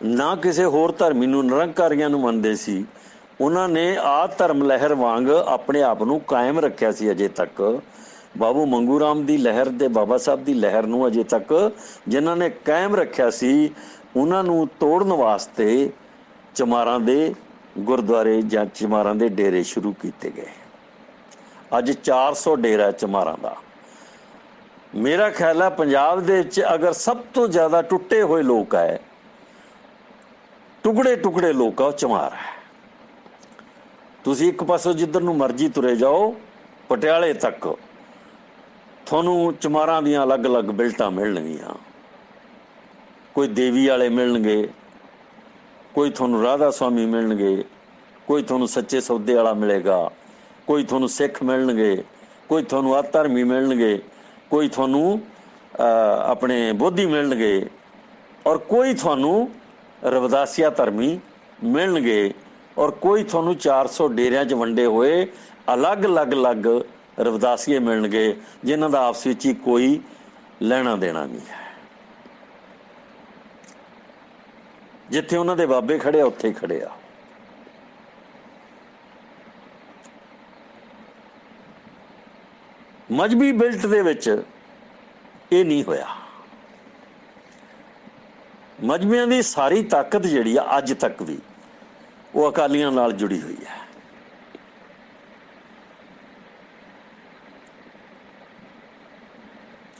A: ਨਾ ਕਿਸੇ ਹੋਰ ਧਰਮੀ ਨੂੰ, ਨਿਰੰਕਾਰੀਆਂ ਨੂੰ ਮੰਨਦੇ ਸੀ, ਉਹਨਾਂ ਨੇ ਆਹ ਧਰਮ ਲਹਿਰ ਵਾਂਗ ਆਪਣੇ ਆਪ ਨੂੰ ਕਾਇਮ ਰੱਖਿਆ ਸੀ। ਅਜੇ ਤੱਕ ਬਾਬੂ ਮੰਗੂ ਰਾਮ ਦੀ ਲਹਿਰ ਤੇ ਬਾਬਾ ਸਾਹਿਬ ਦੀ ਲਹਿਰ ਨੂੰ ਅਜੇ ਤੱਕ ਜਿਨ੍ਹਾਂ ਨੇ ਕਾਇਮ ਰੱਖਿਆ ਸੀ, ਉਹਨਾਂ ਨੂੰ ਤੋੜਨ ਵਾਸਤੇ ਚਮਾਰਾਂ ਦੇ ਗੁਰਦੁਆਰੇ ਜਾਂ ਚਮਾਰਾਂ ਦੇ ਡੇਰੇ ਸ਼ੁਰੂ ਕੀਤੇ ਗਏ। ਅੱਜ 400 ਡੇਰਾ ਚਮਾਰਾਂ ਦਾ। ਮੇਰਾ ਖਿਆਲ ਹੈ ਪੰਜਾਬ ਦੇ ਵਿੱਚ ਅਗਰ ਸਭ ਤੋਂ ਜ਼ਿਆਦਾ ਟੁੱਟੇ ਹੋਏ ਲੋਕ ਹੈ, ਟੁਕੜੇ ਲੋਕ ਆ, ਉਹ ਚਮਾਰ ਹੈ। ਤੁਸੀਂ ਇੱਕ ਪਾਸੋਂ ਜਿੱਧਰ ਨੂੰ ਮਰਜ਼ੀ ਤੁਰੇ ਜਾਓ, ਪਟਿਆਲੇ ਤੱਕ ਤੁਹਾਨੂੰ ਚਮਾਰਾਂ ਦੀਆਂ ਅਲੱਗ-ਅਲੱਗ ਬਿਲਟਾਂ ਮਿਲਣਗੀਆਂ। ਕੋਈ ਦੇਵੀ ਵਾਲੇ ਮਿਲਣਗੇ, ਕੋਈ ਤੁਹਾਨੂੰ ਰਾਧਾ ਸਵਾਮੀ ਮਿਲਣਗੇ, ਕੋਈ ਤੁਹਾਨੂੰ ਸੱਚੇ ਸੌਦੇ ਵਾਲਾ ਮਿਲੇਗਾ, ਕੋਈ ਤੁਹਾਨੂੰ ਸਿੱਖ ਮਿਲਣਗੇ, ਕੋਈ ਤੁਹਾਨੂੰ ਅਧਰਮੀ ਮਿਲਣਗੇ, ਕੋਈ ਤੁਹਾਨੂੰ ਆਪਣੇ ਬੋਧੀ ਮਿਲਣਗੇ, ਔਰ ਕੋਈ ਤੁਹਾਨੂੰ ਰਵਿਦਾਸੀਆ ਧਰਮੀ ਮਿਲਣਗੇ, ਔਰ ਕੋਈ ਤੁਹਾਨੂੰ 400 ਡੇਰਿਆਂ 'ਚ ਵੰਡੇ ਹੋਏ ਅਲੱਗ ਰਵਿਦਾਸੀਏ ਮਿਲਣਗੇ, ਜਿਨ੍ਹਾਂ ਦਾ ਆਪਸ ਵਿੱਚ ਹੀ ਕੋਈ ਲੈਣਾ ਦੇਣਾ ਨਹੀਂ ਹੈ। ਜਿੱਥੇ ਉਹਨਾਂ ਦੇ ਬਾਬੇ ਖੜੇ ਆ ਉੱਥੇ ਹੀ ਖੜੇ ਆ। ਮਜ਼੍ਹਬੀ ਬਿਲਟ ਦੇ ਵਿੱਚ ਇਹ ਨਹੀਂ ਹੋਇਆ। ਮਜ਼੍ਹਬੀਆਂ ਦੀ ਸਾਰੀ ਤਾਕਤ ਜਿਹੜੀ ਆ ਅੱਜ ਤੱਕ ਵੀ ਉਹ ਅਕਾਲੀਆਂ ਨਾਲ ਜੁੜੀ ਹੋਈ ਹੈ।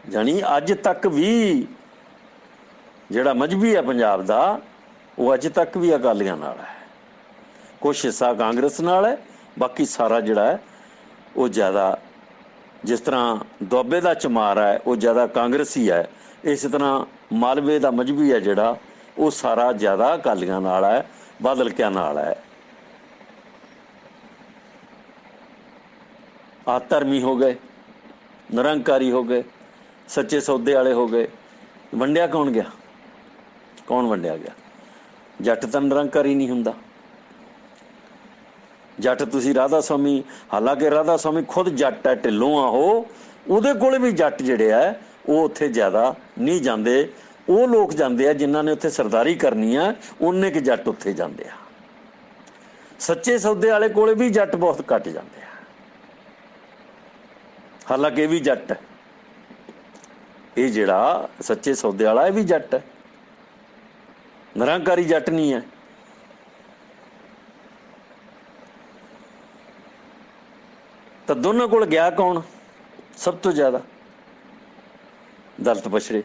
A: ਜਾਣੀ ਅੱਜ ਤੱਕ ਵੀ ਜਿਹੜਾ ਮਜ਼੍ਹਬੀ ਹੈ ਪੰਜਾਬ ਦਾ, ਉਹ ਅੱਜ ਤੱਕ ਵੀ ਅਕਾਲੀਆਂ ਨਾਲ ਹੈ। ਕੁਛ ਹਿੱਸਾ ਕਾਂਗਰਸ ਨਾਲ ਹੈ, ਬਾਕੀ ਸਾਰਾ ਜਿਹੜਾ ਹੈ ਉਹ ਜ਼ਿਆਦਾ जिस तरह दुआबे का चमार है वो ज़्यादा कांग्रेसी है, इस तरह मालवे का मजहबी है जिहड़ा वो सारा ज़्यादा अकालियां नाल है, बादल क्या नाल है। आ धर्मी हो गए, निरंकारी हो गए, सच्चे सौदे वाले हो गए। वंडिया कौन गया? कौन वंडिया गया? जट तो निरंकारी नहीं हुंदा। जट तुसी राधा स्वामी, हालांकि राधा स्वामी खुद जट है, ढिलों आ ਉਹਦੇ ਕੋਲ भी जट ਜਿਹੜੇ है ਉਹ ਉੱਥੇ ਜ਼ਿਆਦਾ नहीं ਜਾਂਦੇ। ਉਹ ਲੋਕ ਜਾਂਦੇ ਆ ਜਿਨ੍ਹਾਂ ਨੇ ਉੱਥੇ ਸਰਦਾਰੀ ਕਰਨੀ ਆ, ਉਹਨੇ ਕਿ ਜੱਟ ਉੱਥੇ ਜਾਂਦੇ ਆ। ਸੱਚੇ ਸੌਦੇ ਵਾਲੇ ਕੋਲੇ ਵੀ ਜੱਟ ਬਹੁਤ ਘੱਟ ਜਾਂਦੇ ਆ, ਹਾਲਾਂਕਿ ਇਹ ਵੀ ਜੱਟ ਹੈ। ਇਹ ਜਿਹੜਾ ਸੱਚੇ ਸੌਦੇ ਵਾਲਾ ਇਹ ਵੀ ਜੱਟ ਹੈ, ਨਿਰੰਕਾਰੀ ਜੱਟ ਨਹੀਂ ਹੈ। ਤਾਂ ਦੋਨਾਂ ਕੋਲ ਗਿਆ ਕੌਣ ਸਭ ਤੋਂ ਜ਼ਿਆਦਾ? ਦਲਿਤ ਪਛੜੇ।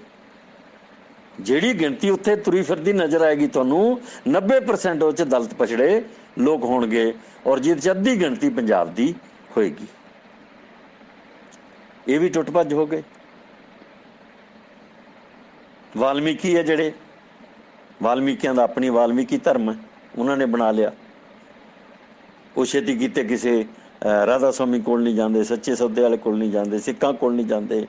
A: ਜਿਹੜੀ ਗਿਣਤੀ ਉੱਥੇ ਤੁਰੀ ਫਿਰਦੀ ਨਜ਼ਰ ਆਏਗੀ ਤੁਹਾਨੂੰ, 90% ਉਹ 'ਚ ਦਲਿਤ ਪਛੜੇ ਲੋਕ ਹੋਣਗੇ, ਔਰ ਜਿਹਦੇ 'ਚ ਅੱਧੀ ਗਿਣਤੀ ਪੰਜਾਬ ਦੀ ਹੋਏਗੀ। ਇਹ ਵੀ ਟੁੱਟ ਭੱਜ ਹੋ ਗਏ। ਵਾਲਮੀਕੀ ਹੈ ਜਿਹੜੇ, ਵਾਲਮੀਕੀਆਂ ਦਾ ਆਪਣੀ ਵਾਲਮੀਕੀ ਧਰਮ ਹੈ, ਉਹਨਾਂ ਨੇ ਬਣਾ ਲਿਆ। ਉਹ ਛੇਤੀ ਕੀਤੇ ਕਿਸੇ ਰਾਧਾ ਸਵਾਮੀ ਕੋਲ ਨਹੀਂ ਜਾਂਦੇ, ਸੱਚੇ ਸੌਦੇ ਵਾਲੇ ਕੋਲ ਨਹੀਂ ਜਾਂਦੇ, ਸਿੱਖਾਂ ਕੋਲ ਨਹੀਂ ਜਾਂਦੇ,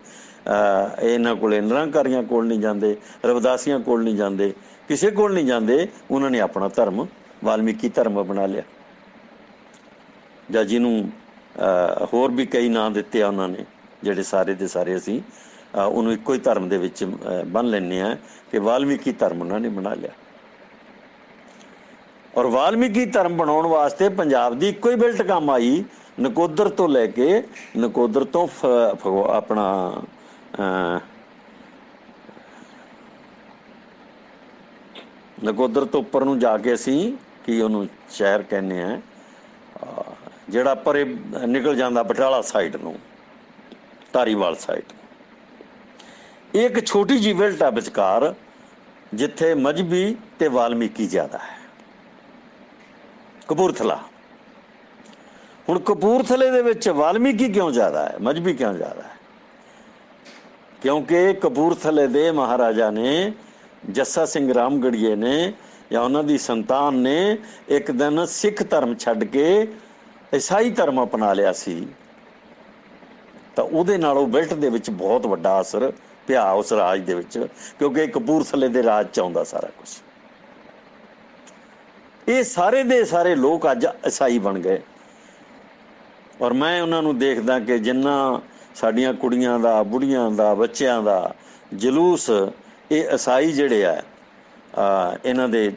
A: ਇਹਨਾਂ ਕੋਲ ਨਿਰੰਕਾਰੀਆਂ ਕੋਲ ਨਹੀਂ ਜਾਂਦੇ, ਰਵਿਦਾਸੀਆਂ ਕੋਲ ਨਹੀਂ ਜਾਂਦੇ, ਕਿਸੇ ਕੋਲ ਨਹੀਂ ਜਾਂਦੇ। ਉਹਨਾਂ ਨੇ ਆਪਣਾ ਧਰਮ ਵਾਲਮੀਕੀ ਧਰਮ ਬਣਾ ਲਿਆ, ਜਾਂ ਜਿਹਨੂੰ ਹੋਰ ਵੀ ਕਈ ਨਾਂ ਦਿੱਤੇ ਆ ਉਹਨਾਂ ਨੇ, ਜਿਹੜੇ ਸਾਰੇ ਦੇ ਸਾਰੇ ਅਸੀਂ ਉਹਨੂੰ ਇੱਕੋ ਹੀ ਧਰਮ ਦੇ ਵਿੱਚ ਬੰਨ੍ਹ ਲੈਂਦੇ ਹਾਂ ਕਿ ਵਾਲਮੀਕੀ ਧਰਮ ਉਹਨਾਂ ਨੇ ਬਣਾ ਲਿਆ। ਔਰ ਵਾਲਮੀਕੀ ਧਰਮ ਬਣਾਉਣ ਵਾਸਤੇ ਪੰਜਾਬ ਦੀ ਇੱਕੋ ਹੀ ਬਿਲਟ ਕੰਮ ਆਈ, ਨਕੋਦਰ ਤੋਂ ਲੈ ਕੇ, ਨਕੋਦਰ ਤੋਂ ਆਪਣਾ ਨਕੋਦਰ ਤੋਂ ਉੱਪਰ ਨੂੰ ਜਾ ਕੇ ਅਸੀਂ ਕੀ ਉਹਨੂੰ ਸ਼ਹਿਰ ਕਹਿੰਦੇ ਹਾਂ, ਜਿਹੜਾ ਪਰੇ ਨਿਕਲ ਜਾਂਦਾ ਬਟਾਲਾ ਸਾਈਡ ਨੂੰ, ਧਾਰੀਵਾਲ ਸਾਈਡ। ਇਹ ਇੱਕ ਛੋਟੀ ਜਿਹੀ ਬਿਲਟ ਆ ਵਿਚਕਾਰ, ਜਿੱਥੇ ਮਜ਼ਹਬੀ ਤੇ ਵਾਲਮੀਕੀ ਜ਼ਿਆਦਾ ਹੈ। ਕਪੂਰਥਲਾ। ਹੁਣ ਕਪੂਰਥਲੇ ਦੇ ਵਿੱਚ ਵਾਲਮੀਕੀ ਕਿਉਂ ਜ਼ਿਆਦਾ ਹੈ, ਮਜ਼ਹਬੀ ਕਿਉਂ ਜ਼ਿਆਦਾ ਹੈ? ਕਿਉਂਕਿ ਕਪੂਰਥਲੇ ਦੇ ਮਹਾਰਾਜਾ ਨੇ, ਜੱਸਾ ਸਿੰਘ ਰਾਮਗੜੀਏ ਨੇ, ਜਾਂ ਉਹਨਾਂ ਦੀ ਸੰਤਾਨ ਨੇ ਇੱਕ ਦਿਨ ਸਿੱਖ ਧਰਮ ਛੱਡ ਕੇ ਈਸਾਈ ਧਰਮ ਅਪਣਾ ਲਿਆ ਸੀ, ਤਾਂ ਉਹਦੇ ਨਾਲ ਉਹ ਬਿਲਟ ਦੇ ਵਿੱਚ ਬਹੁਤ ਵੱਡਾ ਅਸਰ ਪਿਆ ਉਸ ਰਾਜ ਦੇ ਵਿੱਚ, ਕਿਉਂਕਿ ਕਪੂਰਥਲੇ ਦੇ ਰਾਜ 'ਚ ਆਉਂਦਾ ਸਾਰਾ ਕੁਛ। ਇਹ ਸਾਰੇ ਦੇ ਸਾਰੇ ਲੋਕ ਅੱਜ ਈਸਾਈ ਬਣ ਗਏ। ਔਰ ਮੈਂ ਉਹਨਾਂ ਨੂੰ ਦੇਖਦਾ ਕਿ ਜਿੰਨਾ ਸਾਡੀਆਂ ਕੁੜੀਆਂ ਦਾ, ਬੁੜੀਆਂ ਦਾ, ਬੱਚਿਆਂ ਦਾ ਜਲੂਸ ਇਹ ਈਸਾਈ ਜਿਹੜੇ ਆ, ਇਹਨਾਂ ਦੇ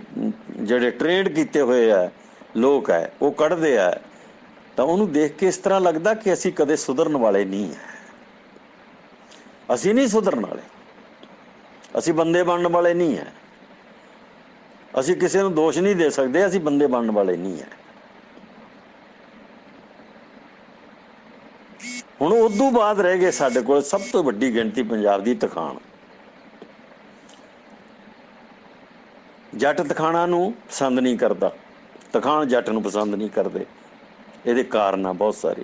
A: ਜਿਹੜੇ ਟ੍ਰੇਨਡ ਕੀਤੇ ਹੋਏ ਆ ਲੋਕ ਹੈ, ਉਹ ਕੱਢਦੇ ਆ, ਤਾਂ ਉਹਨੂੰ ਦੇਖ ਕੇ ਇਸ ਤਰ੍ਹਾਂ ਲੱਗਦਾ ਕਿ ਅਸੀਂ ਕਦੇ ਸੁਧਰਨ ਵਾਲੇ ਨਹੀਂ ਹੈ। ਅਸੀਂ ਨਹੀਂ ਸੁਧਰਨ ਵਾਲੇ, ਅਸੀਂ ਬੰਦੇ ਬਣਨ ਵਾਲੇ ਨਹੀਂ ਹੈ। ਅਸੀਂ ਕਿਸੇ ਨੂੰ ਦੋਸ਼ ਨਹੀਂ ਦੇ ਸਕਦੇ, ਅਸੀਂ ਬੰਦੇ ਬਣਨ ਵਾਲੇ ਨਹੀਂ ਹੈ। ਹੁਣ ਉਦੋਂ ਬਾਅਦ ਰਹਿ ਗਏ ਸਾਡੇ ਕੋਲ ਸਭ ਤੋਂ ਵੱਡੀ ਗਿਣਤੀ ਪੰਜਾਬ ਦੀ ਤਖਾਣ। ਜੱਟ ਤਖਾਣਾ ਨੂੰ ਪਸੰਦ ਨਹੀਂ ਕਰਦਾ, ਤਖਾਣ ਜੱਟ ਨੂੰ ਪਸੰਦ ਨਹੀਂ ਕਰਦੇ। ਇਹਦੇ ਕਾਰਨ ਆ ਬਹੁਤ ਸਾਰੇ,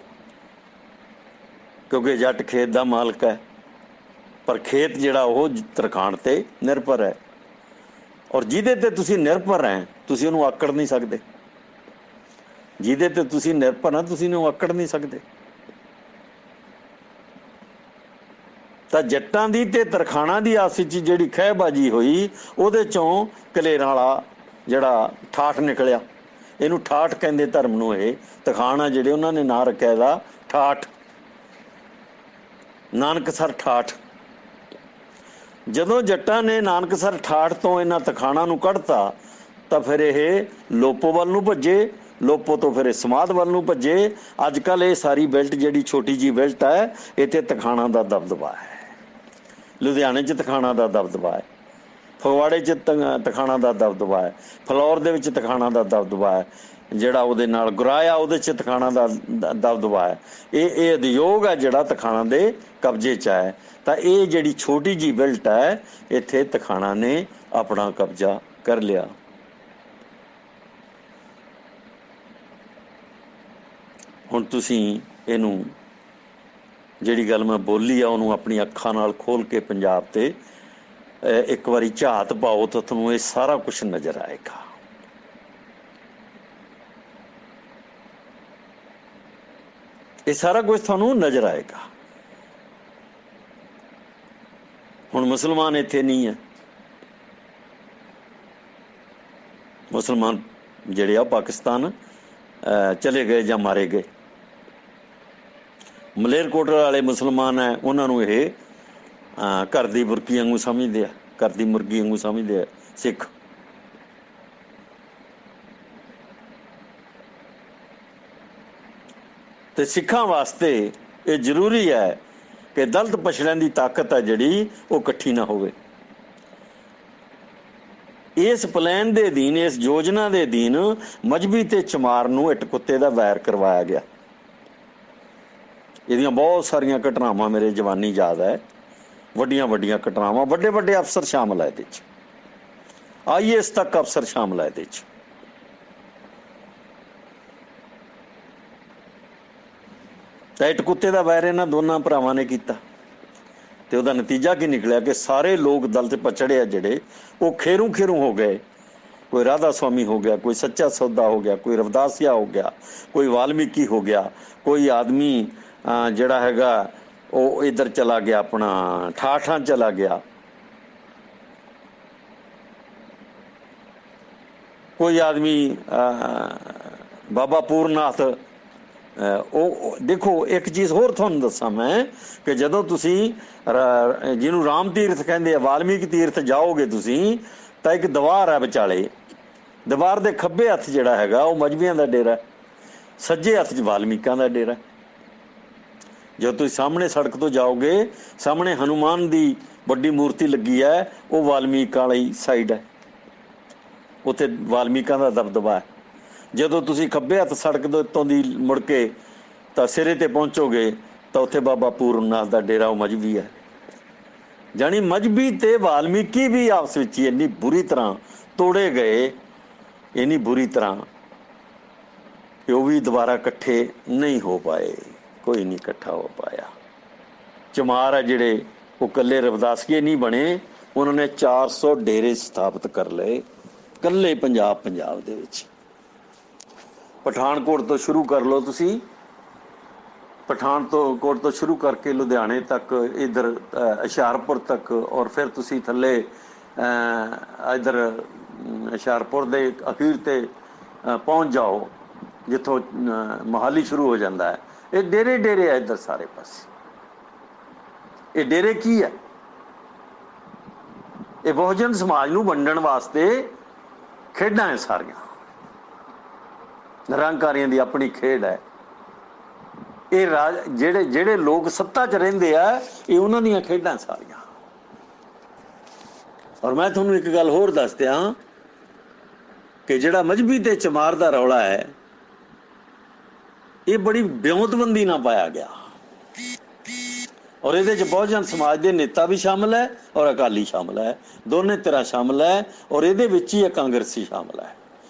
A: ਕਿਉਂਕਿ ਜੱਟ ਖੇਤ ਦਾ ਮਾਲਕ ਹੈ, ਪਰ ਖੇਤ ਜਿਹੜਾ ਉਹ ਤਰਖਾਣ ਤੇ ਨਿਰਭਰ ਹੈ। ਔਰ ਜਿਹਦੇ ਤੇ ਤੁਸੀਂ ਨਿਰਭਰ ਹੈ ਤੁਸੀਂ ਉਹਨੂੰ ਆਕੜ ਨਹੀਂ ਸਕਦੇ। ਜਿਹਦੇ ਤੇ ਤੁਸੀਂ ਨਿਰਭਰ ਆ ਤੁਸੀਂ ਉਹਨੂੰ ਆਕੜ ਨਹੀਂ ਸਕਦੇ। ਤਾਂ ਜੱਟਾਂ ਦੀ ਤੇ ਤਰਖਾਣਾਂ ਦੀ ਆਪਸ ਵਿੱਚ ਜਿਹੜੀ ਖਹਿਬਾਜੀ ਹੋਈ, ਉਹਦੇ ਚੋਂ ਕਲੇਰਾਂ ਵਾਲਾ ਜਿਹੜਾ ਠਾਠ ਨਿਕਲਿਆ। ਇਹਨੂੰ ਠਾਠ ਕਹਿੰਦੇ ਧਰਮ ਨੂੰ। ਇਹ ਤਖਾਣ ਆ ਜਿਹੜੇ ਉਹਨਾਂ ਨੇ ਨਾਂ ਰੱਖਿਆ ਇਹਦਾ ਠਾਠ, ਨਾਨਕਸਰ ਠਾਠ। ਜਦੋਂ ਜੱਟਾਂ ਨੇ ਨਾਨਕਸਰ ਠਾਠ ਤੋਂ ਇਹਨਾਂ ਤਖਾਣਾਂ ਨੂੰ ਕੱਢਤਾ, ਤਾਂ ਫਿਰ ਇਹ ਲੋਪੋ ਵੱਲ ਨੂੰ ਭੱਜੇ, ਲੋਪੋ ਤੋਂ ਫਿਰ ਇਹ ਸਮਾਧ ਵੱਲ ਨੂੰ ਭੱਜੇ। ਅੱਜ ਕੱਲ੍ਹ ਇਹ ਸਾਰੀ ਬਿਲਟ ਜਿਹੜੀ ਛੋਟੀ ਜਿਹੀ ਬਿਲਟ ਹੈ, ਇੱਥੇ ਤਖਾਣਾਂ ਦਾ ਦਬਦਬਾ ਹੈ। ਲੁਧਿਆਣੇ 'ਚ ਤਖਾਣਾਂ ਦਾ ਦਬਦਬਾ ਹੈ, ਫਗਵਾੜੇ 'ਚ ਤਖਾਣਾਂ ਦਾ ਦਬਦਬਾ ਹੈ, ਫਲੌਰ ਦੇ ਵਿੱਚ ਤਖਾਣਾਂ ਦਾ ਦਬਦਬਾ ਹੈ, ਜਿਹੜਾ ਉਹਦੇ ਨਾਲ ਗੁਰਾਇਆ ਉਹਦੇ 'ਚ ਤਖਾਣਾਂ ਦਾ ਦਬਦਬਾ ਹੈ। ਇਹ ਉਦਯੋਗ ਹੈ ਜਿਹੜਾ ਤਖਾਣਾਂ ਦੇ ਕਬਜ਼ੇ 'ਚ ਹੈ। ਤਾਂ ਇਹ ਜਿਹੜੀ ਛੋਟੀ ਜਿਹੀ ਬਿਲਟ ਹੈ, ਇੱਥੇ ਤਖਾਣਾਂ ਨੇ ਆਪਣਾ ਕਬਜ਼ਾ ਕਰ ਲਿਆ। ਹੁਣ ਤੁਸੀਂ ਇਹਨੂੰ ਜਿਹੜੀ ਗੱਲ ਮੈਂ ਬੋਲੀ ਆ ਉਹਨੂੰ ਆਪਣੀ ਅੱਖਾਂ ਨਾਲ ਖੋਲ ਕੇ ਪੰਜਾਬ ਤੇ ਇੱਕ ਵਾਰੀ ਝਾਤ ਪਾਓ ਤਾਂ ਤੁਹਾਨੂੰ ਇਹ ਸਾਰਾ ਕੁਝ ਨਜ਼ਰ ਆਏਗਾ। ਇਹ ਸਾਰਾ ਕੁਝ ਤੁਹਾਨੂੰ ਨਜ਼ਰ ਆਏਗਾ। ਹੁਣ ਮੁਸਲਮਾਨ ਇੱਥੇ ਨਹੀਂ ਹੈ, ਮੁਸਲਮਾਨ ਜਿਹੜੇ ਆ ਪਾਕਿਸਤਾਨ ਚਲੇ ਗਏ ਜਾਂ ਮਾਰੇ ਗਏ। ਮਲੇਰਕੋਟਲਾ ਵਾਲੇ ਮੁਸਲਮਾਨ ਹੈ, ਉਹਨਾਂ ਨੂੰ ਇਹ ਘਰ ਦੀ ਬੁਰਕੀ ਵਾਂਗੂ ਸਮਝਦੇ ਆ, ਘਰ ਦੀ ਮੁਰਗੀ ਵਾਂਗੂ ਸਮਝਦੇ ਆ ਸਿੱਖ। ਤੇ ਸਿੱਖਾਂ ਵਾਸਤੇ ਇਹ ਜ਼ਰੂਰੀ ਹੈ ਕਿ ਦਲਿਤ ਪਛੜਿਆਂ ਦੀ ਤਾਕਤ ਹੈ ਜਿਹੜੀ ਉਹ ਇਕੱਠੀ ਨਾ ਹੋਵੇ। ਇਸ ਪਲਾਨ ਦੇ ਅਧੀਨ, ਇਸ ਯੋਜਨਾ ਦੇ ਅਧੀਨ ਮਜ਼੍ਹਬੀ ਤੇ ਚਮਾਰ ਨੂੰ ਇੱਟ ਕੁੱਤੇ ਦਾ ਵੈਰ ਕਰਵਾਇਆ ਗਿਆ। ਇਹਦੀਆਂ ਬਹੁਤ ਸਾਰੀਆਂ ਘਟਨਾਵਾਂ ਮੇਰੇ ਜਵਾਨੀ ਯਾਦ ਹੈ, ਵੱਡੀਆਂ ਵੱਡੀਆਂ ਘਟਨਾਵਾਂ, ਵੱਡੇ ਵੱਡੇ ਅਫਸਰ ਸ਼ਾਮਲ ਹੈ ਇਹਦੇ 'ਚ, IAS ਤੱਕ ਅਫਸਰ ਸ਼ਾਮਲ ਹੈ ਇਹਦੇ 'ਚ। ਤਾਂ ਇੱਟ ਕੁੱਤੇ ਦਾ ਵੈਰ ਇਹਨਾਂ ਦੋਨਾਂ ਭਰਾਵਾਂ ਨੇ ਕੀਤਾ ਤੇ ਉਹਦਾ ਨਤੀਜਾ ਕੀ ਨਿਕਲਿਆ ਕਿ ਸਾਰੇ ਲੋਕ ਦਲਿਤ ਪਛੜੇ ਆ ਜਿਹੜੇ ਉਹ ਖੇਰੂ ਖੇਰੂ ਹੋ ਗਏ। ਕੋਈ ਰਾਧਾ ਸਵਾਮੀ ਹੋ ਗਿਆ, ਕੋਈ ਸੱਚਾ ਸੌਦਾ ਹੋ ਗਿਆ, ਕੋਈ ਰਵਿਦਾਸੀਆ ਹੋ ਗਿਆ, ਕੋਈ ਵਾਲਮੀਕੀ ਹੋ ਗਿਆ, ਕੋਈ ਆਦਮੀ ਜਿਹੜਾ ਹੈਗਾ ਉਹ ਇੱਧਰ ਚਲਾ ਗਿਆ, ਆਪਣਾ ਠਾਠਾਂ ਚਲਾ ਗਿਆ, ਕੋਈ ਆਦਮੀ ਬਾਬਾ ਪੂਰਨਾਥ। ਉਹ ਦੇਖੋ, ਇੱਕ ਚੀਜ਼ ਹੋਰ ਤੁਹਾਨੂੰ ਦੱਸਾਂ ਮੈਂ ਕਿ ਜਦੋਂ ਤੁਸੀਂ ਜਿਹਨੂੰ ਰਾਮ ਤੀਰਥ ਕਹਿੰਦੇ ਆ, ਵਾਲਮੀਕ ਤੀਰਥ ਜਾਓਗੇ ਤੁਸੀਂ, ਤਾਂ ਇੱਕ ਦੀਵਾਰ ਹੈ ਵਿਚਾਲੇ, ਦੀਵਾਰ ਦੇ ਖੱਬੇ ਹੱਥ ਜਿਹੜਾ ਹੈਗਾ ਉਹ ਮਜ਼੍ਹਬੀਆਂ ਦਾ ਡੇਰਾ, ਸੱਜੇ ਹੱਥ 'ਚ ਵਾਲਮੀਕਾਂ ਦਾ ਡੇਰਾ। ਜਦੋਂ ਤੁਸੀਂ ਸਾਹਮਣੇ ਸੜਕ ਤੋਂ ਜਾਓਗੇ, ਸਾਹਮਣੇ ਹਨੂੰਮਾਨ ਦੀ ਵੱਡੀ ਮੂਰਤੀ ਲੱਗੀ ਹੈ, ਉਹ ਵਾਲਮੀਕ ਵਾਲੀ ਸਾਈਡ ਹੈ, ਉੱਥੇ ਵਾਲਮੀਕਾਂ ਦਾ ਦਬਦਬਾ ਹੈ। ਜਦੋਂ ਤੁਸੀਂ ਖੱਬੇ ਹੱਥ ਸੜਕ ਦੇ ਉੱਤੋਂ ਦੀ ਮੁੜ ਕੇ ਤਾਂ ਸਿਰੇ ਤੇ ਪਹੁੰਚੋਗੇ ਤਾਂ ਉੱਥੇ ਬਾਬਾ ਪੂਰਨਨਾਥ ਦਾ ਡੇਰਾ, ਉਹ ਮਜ਼੍ਹਬੀ ਹੈ। ਜਾਣੀ ਮਜ਼੍ਹਬੀ ਤੇ ਵਾਲਮੀਕੀ ਵੀ ਆਪਸ ਵਿੱਚ ਹੀ ਇੰਨੀ ਬੁਰੀ ਤਰ੍ਹਾਂ ਤੋੜੇ ਗਏ, ਇੰਨੀ ਬੁਰੀ ਤਰ੍ਹਾਂ ਕਿ ਉਹ ਵੀ ਦੁਬਾਰਾ ਇਕੱਠੇ ਨਹੀਂ ਹੋ ਪਾਏ, ਕੋਈ ਨਹੀਂ ਇਕੱਠਾ ਹੋ ਪਾਇਆ। ਚਮਾਰ ਹੈ ਜਿਹੜੇ ਉਹ ਇਕੱਲੇ ਰਵਿਦਾਸੀਏ ਨਹੀਂ ਬਣੇ, ਉਹਨਾਂ ਨੇ 400 ਡੇਰੇ ਸਥਾਪਿਤ ਕਰ ਲਏ ਇਕੱਲੇ ਪੰਜਾਬ ਦੇ ਵਿੱਚ। ਪਠਾਨਕੋਟ ਤੋਂ ਸ਼ੁਰੂ ਕਰ ਲਓ ਤੁਸੀਂ, ਪਠਾਨਕੋਟ ਤੋਂ ਸ਼ੁਰੂ ਕਰਕੇ ਲੁਧਿਆਣੇ ਤੱਕ, ਇੱਧਰ ਹੁਸ਼ਿਆਰਪੁਰ ਤੱਕ, ਔਰ ਫਿਰ ਤੁਸੀਂ ਥੱਲੇ ਇੱਧਰ ਹੁਸ਼ਿਆਰਪੁਰ ਦੇ ਅਖੀਰ ਤੇ ਪਹੁੰਚ ਜਾਓ ਜਿੱਥੋਂ ਮੋਹਾਲੀ ਸ਼ੁਰੂ ਹੋ ਜਾਂਦਾ ਹੈ। ਇਹ ਡੇਰੇ ਡੇਰੇ ਹੈ ਇੱਧਰ ਸਾਰੇ ਪਾਸੇ। ਇਹ ਡੇਰੇ ਕੀ ਹੈ? ਇਹ ਬਹੁਜਨ ਸਮਾਜ ਨੂੰ ਵੰਡਣ ਵਾਸਤੇ ਖੇਡਾਂ ਹੈ ਸਾਰੀਆਂ, ਨਿਰੰਕਾਰੀਆਂ ਦੀ ਆਪਣੀ ਖੇਡ ਹੈ। ਇਹ ਜਿਹੜੇ ਲੋਕ ਸੱਤਾ 'ਚ ਰਹਿੰਦੇ ਆ, ਇਹ ਉਹਨਾਂ ਦੀਆਂ ਖੇਡਾਂ ਸਾਰੀਆਂ। ਔਰ ਮੈਂ ਤੁਹਾਨੂੰ ਇੱਕ ਗੱਲ ਹੋਰ ਦੱਸ ਦਿਆਂ ਕਿ ਜਿਹੜਾ ਮਜ਼੍ਹਬੀ ਤੇ ਚਮਾਰ ਦਾ ਰੌਲਾ ਹੈ, ਇਹ ਬੜੀ ਵਿਉਂਤਬੰਦੀ ਨਾਲ ਪਾਇਆ ਗਿਆ, ਔਰ ਇਹਦੇ 'ਚ ਬਹੁਜਨ ਸਮਾਜ ਦੇ ਨੇਤਾ ਵੀ ਸ਼ਾਮਲ ਹੈ ਔਰ ਅਕਾਲੀ ਸ਼ਾਮਲ ਹੈ, ਦੋਨੇ ਧਿਰਾਂ ਸ਼ਾਮਲ ਹੈ, ਔਰ ਇਹਦੇ ਵਿੱਚ ਹੀ ਕਾਂਗਰਸੀ ਸ਼ਾਮਲ ਹੈ,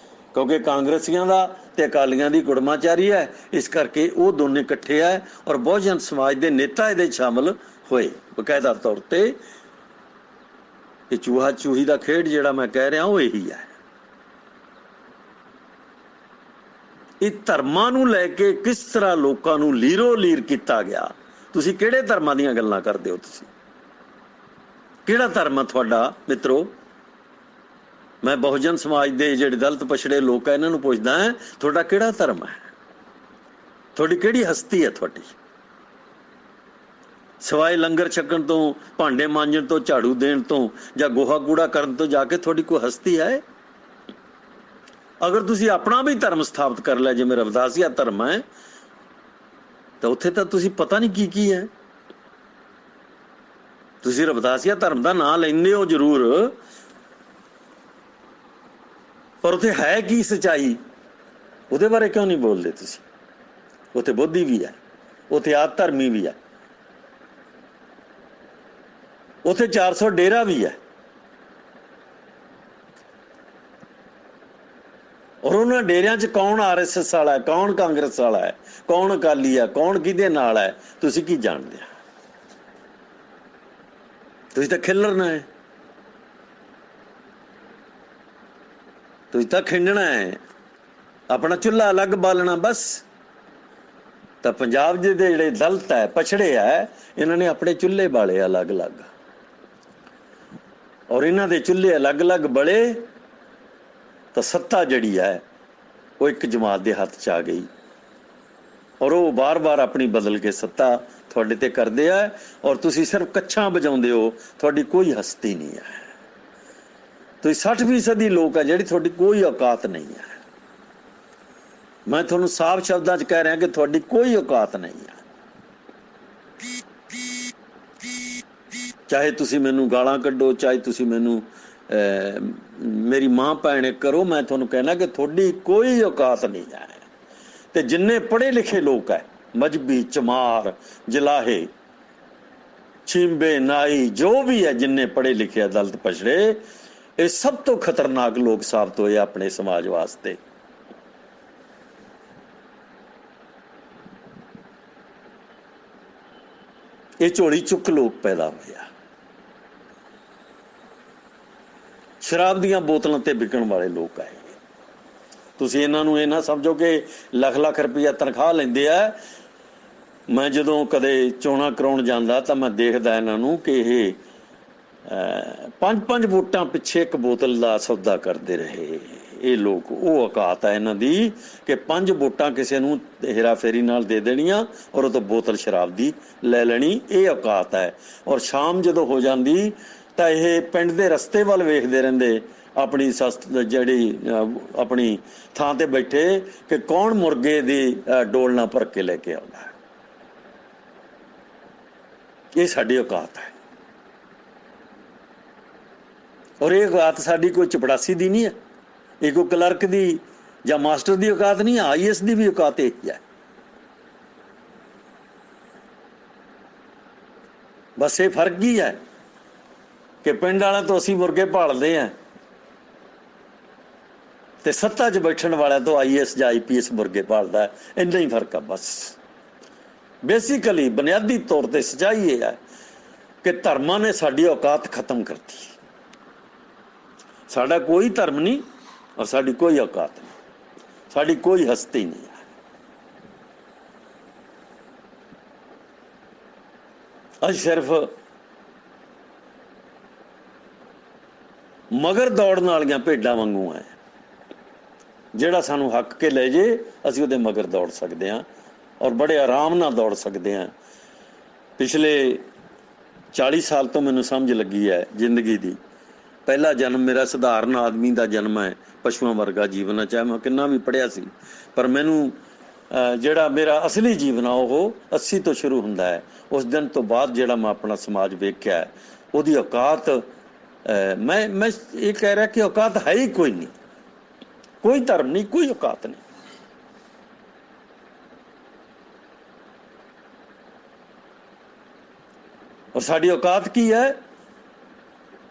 A: ਕਿਉਂਕਿ ਕਾਂਗਰਸੀਆਂ ਦਾ ਤੇ ਅਕਾਲੀਆਂ ਦੀ ਕੁੜਮਾਚਾਰੀ ਹੈ, ਇਸ ਕਰਕੇ ਉਹ ਦੋਨੇ ਇਕੱਠੇ ਹੈ। ਔਰ ਬਹੁਜਨ ਸਮਾਜ ਦੇ ਨੇਤਾ ਇਹਦੇ ਸ਼ਾਮਲ ਹੋਏ ਬਕਾਇਦਾ ਤੌਰ ਤੇ। ਇਹ ਚੂਹਾ ਚੂਹੀ ਦਾ ਖੇਡ ਜਿਹੜਾ ਮੈਂ ਕਹਿ ਰਿਹਾ ਉਹ ਇਹੀ ਹੈ। ਇਹ ਧਰਮਾਂ ਨੂੰ ਲੈ ਕੇ ਕਿਸ ਤਰ੍ਹਾਂ ਲੋਕਾਂ ਨੂੰ ਲੀਰੋ ਲੀਰ ਕੀਤਾ ਗਿਆ। ਤੁਸੀਂ ਕਿਹੜੇ ਧਰਮਾਂ ਦੀਆਂ ਗੱਲਾਂ ਕਰਦੇ ਹੋ? ਤੁਸੀਂ ਕਿਹੜਾ ਧਰਮ ਹੈ ਤੁਹਾਡਾ ਮਿੱਤਰੋ? ਮੈਂ ਬਹੁਜਨ ਸਮਾਜ ਦੇ ਜਿਹੜੇ ਦਲਿਤ ਪਛੜੇ ਲੋਕ ਆ ਇਹਨਾਂ ਨੂੰ ਪੁੱਛਦਾ ਹਾਂ, ਤੁਹਾਡਾ ਕਿਹੜਾ ਧਰਮ ਹੈ? ਤੁਹਾਡੀ ਕਿਹੜੀ ਹਸਤੀ ਹੈ? ਤੁਹਾਡੀ ਸਿਵਾਏ ਲੰਗਰ ਛਕਣ ਤੋਂ, ਭਾਂਡੇ ਮਾਂਜਣ ਤੋਂ, ਝਾੜੂ ਦੇਣ ਤੋਂ ਜਾਂ ਗੋਹਾ ਕੂੜਾ ਕਰਨ ਤੋਂ ਜਾ ਕੇ ਤੁਹਾਡੀ ਕੋਈ ਹਸਤੀ ਹੈ? ਅਗਰ ਤੁਸੀਂ ਆਪਣਾ ਵੀ ਧਰਮ ਸਥਾਪਿਤ ਕਰ ਲਿਆ, ਜਿਵੇਂ ਰਵਿਦਾਸੀਆ ਧਰਮ ਹੈ, ਤਾਂ ਉੱਥੇ ਤਾਂ ਤੁਸੀਂ ਪਤਾ ਨਹੀਂ ਕੀ ਕੀ ਹੈ। ਤੁਸੀਂ ਰਵਿਦਾਸੀਆ ਧਰਮ ਦਾ ਨਾਂ ਲੈਂਦੇ ਹੋ ਜ਼ਰੂਰ, ਪਰ ਉੱਥੇ ਹੈ ਕੀ ਸੱਚਾਈ, ਉਹਦੇ ਬਾਰੇ ਕਿਉਂ ਨਹੀਂ ਬੋਲਦੇ ਤੁਸੀਂ? ਉੱਥੇ ਬੋਧੀ ਵੀ ਹੈ, ਉੱਥੇ ਆਦ ਧਰਮੀ ਵੀ ਹੈ, ਉੱਥੇ 400 ਡੇਰਾ ਵੀ ਹੈ, ਔਰ ਉਹਨਾਂ ਡੇਰਿਆਂ 'ਚ ਕੌਣ RSS ਵਾਲਾ ਹੈ, ਕੌਣ ਕਾਂਗਰਸ ਵਾਲਾ ਹੈ, ਕੌਣ ਅਕਾਲੀ ਹੈ, ਕੌਣ ਕਿਹਦੇ ਨਾਲ ਹੈ, ਤੁਸੀਂ ਕੀ ਜਾਣਦੇ ਆ? ਤੁਸੀਂ ਤਾਂ ਖਿਲਰਨਾ ਹੈ, ਤੁਸੀਂ ਤਾਂ ਖਿੰਡਣਾ ਹੈ, ਆਪਣਾ ਚੁੱਲ੍ਹਾ ਅਲੱਗ ਬਾਲਣਾ ਬਸ। ਤਾਂ ਪੰਜਾਬ ਦੇ ਜਿਹੜੇ ਦਲਿਤ ਹੈ, ਪਛੜੇ ਹੈ, ਇਹਨਾਂ ਨੇ ਆਪਣੇ ਚੁੱਲ੍ਹੇ ਬਾਲੇ ਅਲੱਗ ਅਲੱਗ, ਔਰ ਇਹਨਾਂ ਦੇ ਚੁੱਲ੍ਹੇ ਅਲੱਗ ਅਲੱਗ ਬਲੇ ਤਾਂ ਸੱਤਾ ਜਿਹੜੀ ਹੈ ਉਹ ਇੱਕ ਜਮਾਤ ਦੇ ਹੱਥ 'ਚ ਆ ਗਈ, ਔਰ ਉਹ ਵਾਰ-ਵਾਰ ਆਪਣੀ ਬਦਲ ਕੇ ਸੱਤਾ ਤੁਹਾਡੇ ਤੇ ਕਰਦੇ ਆ, ਔਰ ਤੁਸੀਂ ਸਿਰਫ ਕੱਛਾਂ ਵਜਾਉਂਦੇ ਹੋ, ਤੁਹਾਡੀ ਕੋਈ ਹਸਤੀ ਨਹੀਂ ਹੈ। ਤੁਸੀਂ 60% ਲੋਕ ਹੈ ਜਿਹੜੀ ਤੁਹਾਡੀ ਕੋਈ ਔਕਾਤ ਨਹੀਂ ਹੈ। ਮੈਂ ਤੁਹਾਨੂੰ ਸਾਫ਼ ਸ਼ਬਦਾਂ 'ਚ ਕਹਿ ਰਿਹਾ ਕਿ ਤੁਹਾਡੀ ਕੋਈ ਔਕਾਤ ਨਹੀਂ ਹੈ। ਚਾਹੇ ਤੁਸੀਂ ਮੈਨੂੰ ਗਾਲਾਂ ਕੱਢੋ, ਚਾਹੇ ਤੁਸੀਂ ਮੈਨੂੰ ਮੇਰੀ ਮਾਂ ਭੈਣ ਕਰੋ, ਮੈਂ ਤੁਹਾਨੂੰ ਕਹਿਣਾ ਕਿ ਤੁਹਾਡੀ ਕੋਈ ਔਕਾਤ ਨਹੀਂ ਹੈ। ਤੇ ਜਿੰਨੇ ਪੜ੍ਹੇ ਲਿਖੇ ਲੋਕ ਹੈ, ਮਜਬੀ, ਚਮਾਰ, ਜਲਾਹੇ, ਛਿੰਬੇ, ਨਾਈ, ਜੋ ਵੀ ਹੈ, ਜਿੰਨੇ ਪੜ੍ਹੇ ਲਿਖੇ ਆ ਦਲਿਤ ਪਛੜੇ, ਇਹ ਸਭ ਤੋਂ ਖਤਰਨਾਕ ਲੋਕ ਸਾਬਤ ਹੋਏ ਆਪਣੇ ਸਮਾਜ ਵਾਸਤੇ। ਇਹ ਝੋਲੀ ਚੁੱਕ ਲੋਕ ਪੈਦਾ ਹੋਏ ਆ, ਸ਼ਰਾਬ ਦੀਆਂ ਬੋਤਲਾਂ ਤੇ ਵਿਕਣ ਵਾਲੇ ਲੋਕ ਆਏ। ਤੁਸੀਂ ਇਹਨਾਂ ਨੂੰ ਇਹ ਨਾ ਸਮਝੋ ਕਿ ਲੱਖ ਲੱਖ ਰੁਪਈਆ ਤਨਖਾਹ ਲੈਂਦੇ ਆ। ਮੈਂ ਜਦੋਂ ਕਦੇ ਚੋਣਾਂ ਕਰਾਉਣ ਜਾਂਦਾ ਤਾਂ ਮੈਂ ਦੇਖਦਾ ਇਹਨਾਂ ਨੂੰ ਕਿ ਇਹ 5-5 ਵੋਟਾਂ ਪਿੱਛੇ ਇੱਕ ਬੋਤਲ ਦਾ ਸੌਦਾ ਕਰਦੇ ਰਹੇ। ਇਹ ਲੋਕ, ਉਹ ਔਕਾਤ ਹੈ ਇਹਨਾਂ ਦੀ ਕਿ 5 ਵੋਟਾਂ ਕਿਸੇ ਨੂੰ ਹੇਰਾਫੇਰੀ ਨਾਲ ਦੇ ਦੇਣੀਆਂ ਔਰ ਉਹ ਤੋਂ ਬੋਤਲ ਸ਼ਰਾਬ ਦੀ ਲੈ ਲੈਣੀ, ਇਹ ਔਕਾਤ ਹੈ। ਔਰ ਸ਼ਾਮ ਜਦੋਂ ਹੋ ਜਾਂਦੀ ਤਾਂ ਇਹ ਪਿੰਡ ਦੇ ਰਸਤੇ ਵੱਲ ਵੇਖਦੇ ਰਹਿੰਦੇ, ਆਪਣੀ ਜਿਹੜੀ ਆਪਣੀ ਥਾਂ ਤੇ ਬੈਠੇ ਕਿ ਕੌਣ ਮੁਰਗੇ ਦੀ ਡੋਲਣਾ ਭਰ ਕੇ ਲੈ ਕੇ ਆਉਂਦਾ। ਇਹ ਸਾਡੀ ਔਕਾਤ ਹੈ, ਔਰ ਇਹ ਔਕਾਤ ਸਾਡੀ ਕੋਈ ਚਪੜਾਸੀ ਦੀ ਨਹੀਂ ਹੈ, ਇਹ ਕੋਈ ਕਲਰਕ ਦੀ ਜਾਂ ਮਾਸਟਰ ਦੀ ਔਕਾਤ ਨਹੀਂ ਹੈ। IAS ਦੀ ਵੀ ਔਕਾਤ ਇਹ ਹੈ। ਬਸ ਇਹ ਫਰਕ ਹੀ ਹੈ ਕਿ ਪਿੰਡ ਵਾਲਿਆਂ ਤੋਂ ਅਸੀਂ ਮੁਰਗੇ ਭਾਲਦੇ ਹਾਂ ਤੇ ਸੱਤਾ 'ਚ ਬੈਠਣ ਵਾਲਿਆਂ ਤੋਂ IAS ਜਾਂ IPS ਮੁਰਗੇ ਭਾਲਦਾ ਹੈ। ਇੰਨਾ ਹੀ ਫਰਕ ਆ ਬਸ। ਬੇਸਿਕਲੀ ਬੁਨਿਆਦੀ ਤੌਰ ਤੇ ਸੱਚਾਈ ਇਹ ਹੈ ਕਿ ਧਰਮਾਂ ਨੇ ਸਾਡੀ ਔਕਾਤ ਖਤਮ ਕਰਤੀ। ਸਾਡਾ ਕੋਈ ਧਰਮ ਨਹੀਂ ਔਰ ਸਾਡੀ ਕੋਈ ਔਕਾਤ ਨਹੀਂ, ਸਾਡੀ ਕੋਈ ਹਸਤੀ ਨਹੀਂ ਹੈ। ਅਸੀਂ ਸਿਰਫ ਮਗਰ ਦੌੜਨ ਵਾਲੀਆਂ ਭੇਡਾਂ ਵਾਂਗੂ ਹੈ। ਜਿਹੜਾ ਸਾਨੂੰ ਹੱਕ ਕੇ ਲੈ ਜੇ ਅਸੀਂ ਉਹਦੇ ਮਗਰ ਦੌੜ ਸਕਦੇ ਹਾਂ ਔਰ ਬੜੇ ਆਰਾਮ ਨਾਲ ਦੌੜ ਸਕਦੇ ਹਾਂ। ਪਿਛਲੇ 40 ਸਾਲ ਤੋਂ ਮੈਨੂੰ ਸਮਝ ਲੱਗੀ ਹੈ ਜ਼ਿੰਦਗੀ ਦੀ। ਪਹਿਲਾ ਜਨਮ ਮੇਰਾ ਸਧਾਰਨ ਆਦਮੀ ਦਾ ਜਨਮ ਹੈ, ਪਸ਼ੂਆਂ ਵਰਗਾ ਜੀਵਨ ਹੈ, ਚਾਹੇ ਮੈਂ ਕਿੰਨਾ ਵੀ ਪੜ੍ਹਿਆ ਸੀ। ਪਰ ਮੈਨੂੰ ਜਿਹੜਾ ਮੇਰਾ ਅਸਲੀ ਜੀਵਨ ਆ ਉਹ 80 ਤੋਂ ਸ਼ੁਰੂ ਹੁੰਦਾ ਹੈ। ਉਸ ਦਿਨ ਤੋਂ ਬਾਅਦ ਜਿਹੜਾ ਮੈਂ ਆਪਣਾ ਸਮਾਜ ਵੇਖਿਆ, ਉਹਦੀ ਔਕਾਤ ਮੈਂ ਇਹ ਕਹਿ ਰਿਹਾ ਕਿ ਔਕਾਤ ਹੈ ਹੀ ਕੋਈ ਨਹੀਂ, ਕੋਈ ਧਰਮ ਨਹੀਂ, ਕੋਈ ਔਕਾਤ ਨਹੀਂ। ਔਰ ਸਾਡੀ ਔਕਾਤ ਕੀ ਹੈ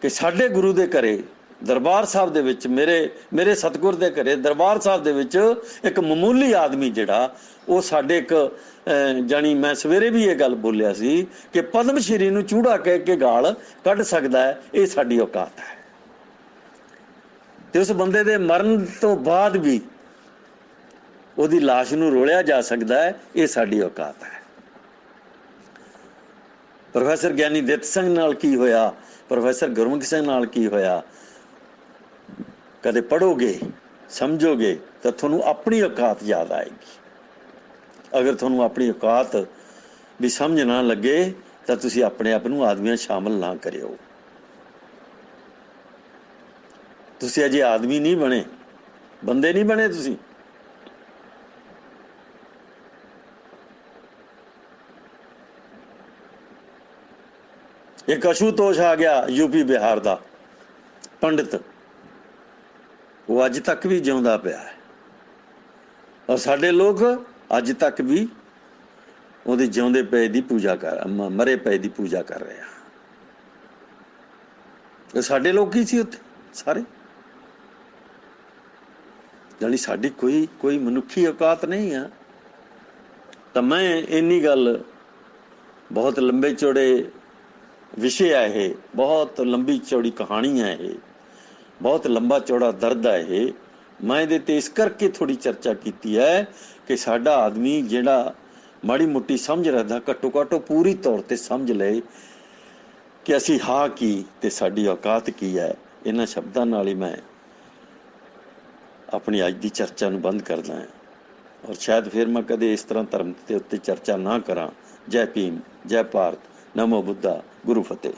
A: ਕਿ ਸਾਡੇ ਗੁਰੂ ਦੇ ਘਰੇ ਦਰਬਾਰ ਸਾਹਿਬ ਦੇ ਵਿੱਚ, ਮੇਰੇ ਸਤਿਗੁਰ ਦੇ ਘਰੇ ਦਰਬਾਰ ਸਾਹਿਬ ਦੇ ਵਿੱਚ ਇੱਕ ਮਾਮੂਲੀ ਆਦਮੀ ਜਿਹੜਾ ਉਹ ਸਾਡੇ ਇੱਕ ਜਾਣੀ, ਮੈਂ ਸਵੇਰੇ ਵੀ ਇਹ ਗੱਲ ਬੋਲਿਆ ਸੀ ਕਿ ਪਦਮ ਸ਼੍ਰੀ ਨੂੰ ਚੂੜਾ ਕਹਿ ਕੇ ਗਾਲ ਕੱਢ ਸਕਦਾ ਹੈ। ਇਹ ਸਾਡੀ ਔਕਾਤ ਹੈ। ਤੇ ਉਸ ਬੰਦੇ ਦੇ ਮਰਨ ਤੋਂ ਬਾਅਦ ਵੀ ਉਹਦੀ ਲਾਸ਼ ਨੂੰ ਰੋਲਿਆ ਜਾ ਸਕਦਾ ਹੈ। ਇਹ ਸਾਡੀ ਔਕਾਤ ਹੈ। ਪ੍ਰੋਫੈਸਰ ਗਿਆਨੀ ਦਿੱਤ ਸਿੰਘ ਨਾਲ ਕੀ ਹੋਇਆ, ਪ੍ਰੋਫੈਸਰ ਗੁਰਮੁਖ ਸਿੰਘ ਨਾਲ ਕੀ ਹੋਇਆ, ਕਦੇ ਪੜ੍ਹੋਗੇ, ਸਮਝੋਗੇ ਤਾਂ ਤੁਹਾਨੂੰ ਆਪਣੀ ਔਕਾਤ ਯਾਦ ਆਏਗੀ। ਅਗਰ ਤੁਹਾਨੂੰ ਆਪਣੀ ਔਕਾਤ ਵੀ ਸਮਝ ਨਾ ਲੱਗੇ ਤਾਂ ਤੁਸੀਂ ਆਪਣੇ ਆਪ ਨੂੰ ਆਦਮੀਆਂ ਸ਼ਾਮਲ ਨਾ ਕਰਿਓ। ਤੁਸੀਂ ਅਜੇ ਆਦਮੀ ਨਹੀਂ ਬਣੇ, ਬੰਦੇ ਨਹੀਂ ਬਣੇ ਤੁਸੀਂ। ਇੱਕ ਅਸ਼ੂਤੋਸ਼ ਆ ਗਿਆ UP ਬਿਹਾਰ ਦਾ ਪੰਡਿਤ, ਉਹ ਅੱਜ ਤੱਕ ਵੀ ਜਿਉਂਦਾ ਪਿਆ ਹੈ ਔਰ ਸਾਡੇ ਲੋਕ ਅੱਜ ਤੱਕ ਵੀ ਉਹਦੇ ਜਿਉਂਦੇ ਪਏ ਦੀ ਪੂਜਾ ਮਰੇ ਪਏ ਦੀ ਪੂਜਾ ਕਰ ਰਹੇ ਆ। ਸਾਡੇ ਲੋਕ ਕੀ ਸੀ ਉੱਥੇ ਸਾਰੇ? ਜਾਣੀ ਸਾਡੀ ਕੋਈ ਮਨੁੱਖੀ ਔਕਾਤ ਨਹੀਂ ਆ। ਤਾਂ ਮੈਂ ਇੰਨੀ ਗੱਲ, ਬਹੁਤ ਲੰਬੇ ਚੌੜੇ ਵਿਸ਼ੇ ਆ ਇਹ, ਬਹੁਤ ਲੰਬੀ ਚੌੜੀ ਕਹਾਣੀ ਆ ਇਹ, ਬਹੁਤ ਲੰਬਾ ਚੌੜਾ ਦਰਦ ਆ ਇਹ। ਮੈਂ ਇਹਦੇ ਤੇ ਇਸ ਕਰਕੇ ਥੋੜ੍ਹੀ ਚਰਚਾ ਕੀਤੀ ਹੈ ਕਿ ਸਾਡਾ ਆਦਮੀ ਜਿਹੜਾ ਮਾੜੀ ਮੋਟੀ ਸਮਝ ਰੱਖਦਾ, ਘੱਟੋ ਘੱਟ ਪੂਰੀ ਤੌਰ ਤੇ ਸਮਝ ਲਏ ਕਿ ਅਸੀਂ ਹਾਂ ਕੀ ਤੇ ਸਾਡੀ ਔਕਾਤ ਕੀ ਹੈ। ਇਹਨਾਂ ਸ਼ਬਦਾਂ ਨਾਲ ਹੀ ਮੈਂ ਆਪਣੀ ਅੱਜ ਦੀ ਚਰਚਾ ਨੂੰ ਬੰਦ ਕਰਦਾ ਹਾਂ, ਔਰ ਸ਼ਾਇਦ ਫਿਰ ਮੈਂ ਕਦੇ ਇਸ ਤਰ੍ਹਾਂ ਧਰਮ ਦੇ ਉੱਤੇ ਚਰਚਾ ਨਾ ਕਰਾਂ। ਜੈ ਭੀਮ, ਜੈ ਭਾਰਤ, ਨਮੋ ਬੁੱਧਾ, ਗੁਰੂ ਫਤਿਹ।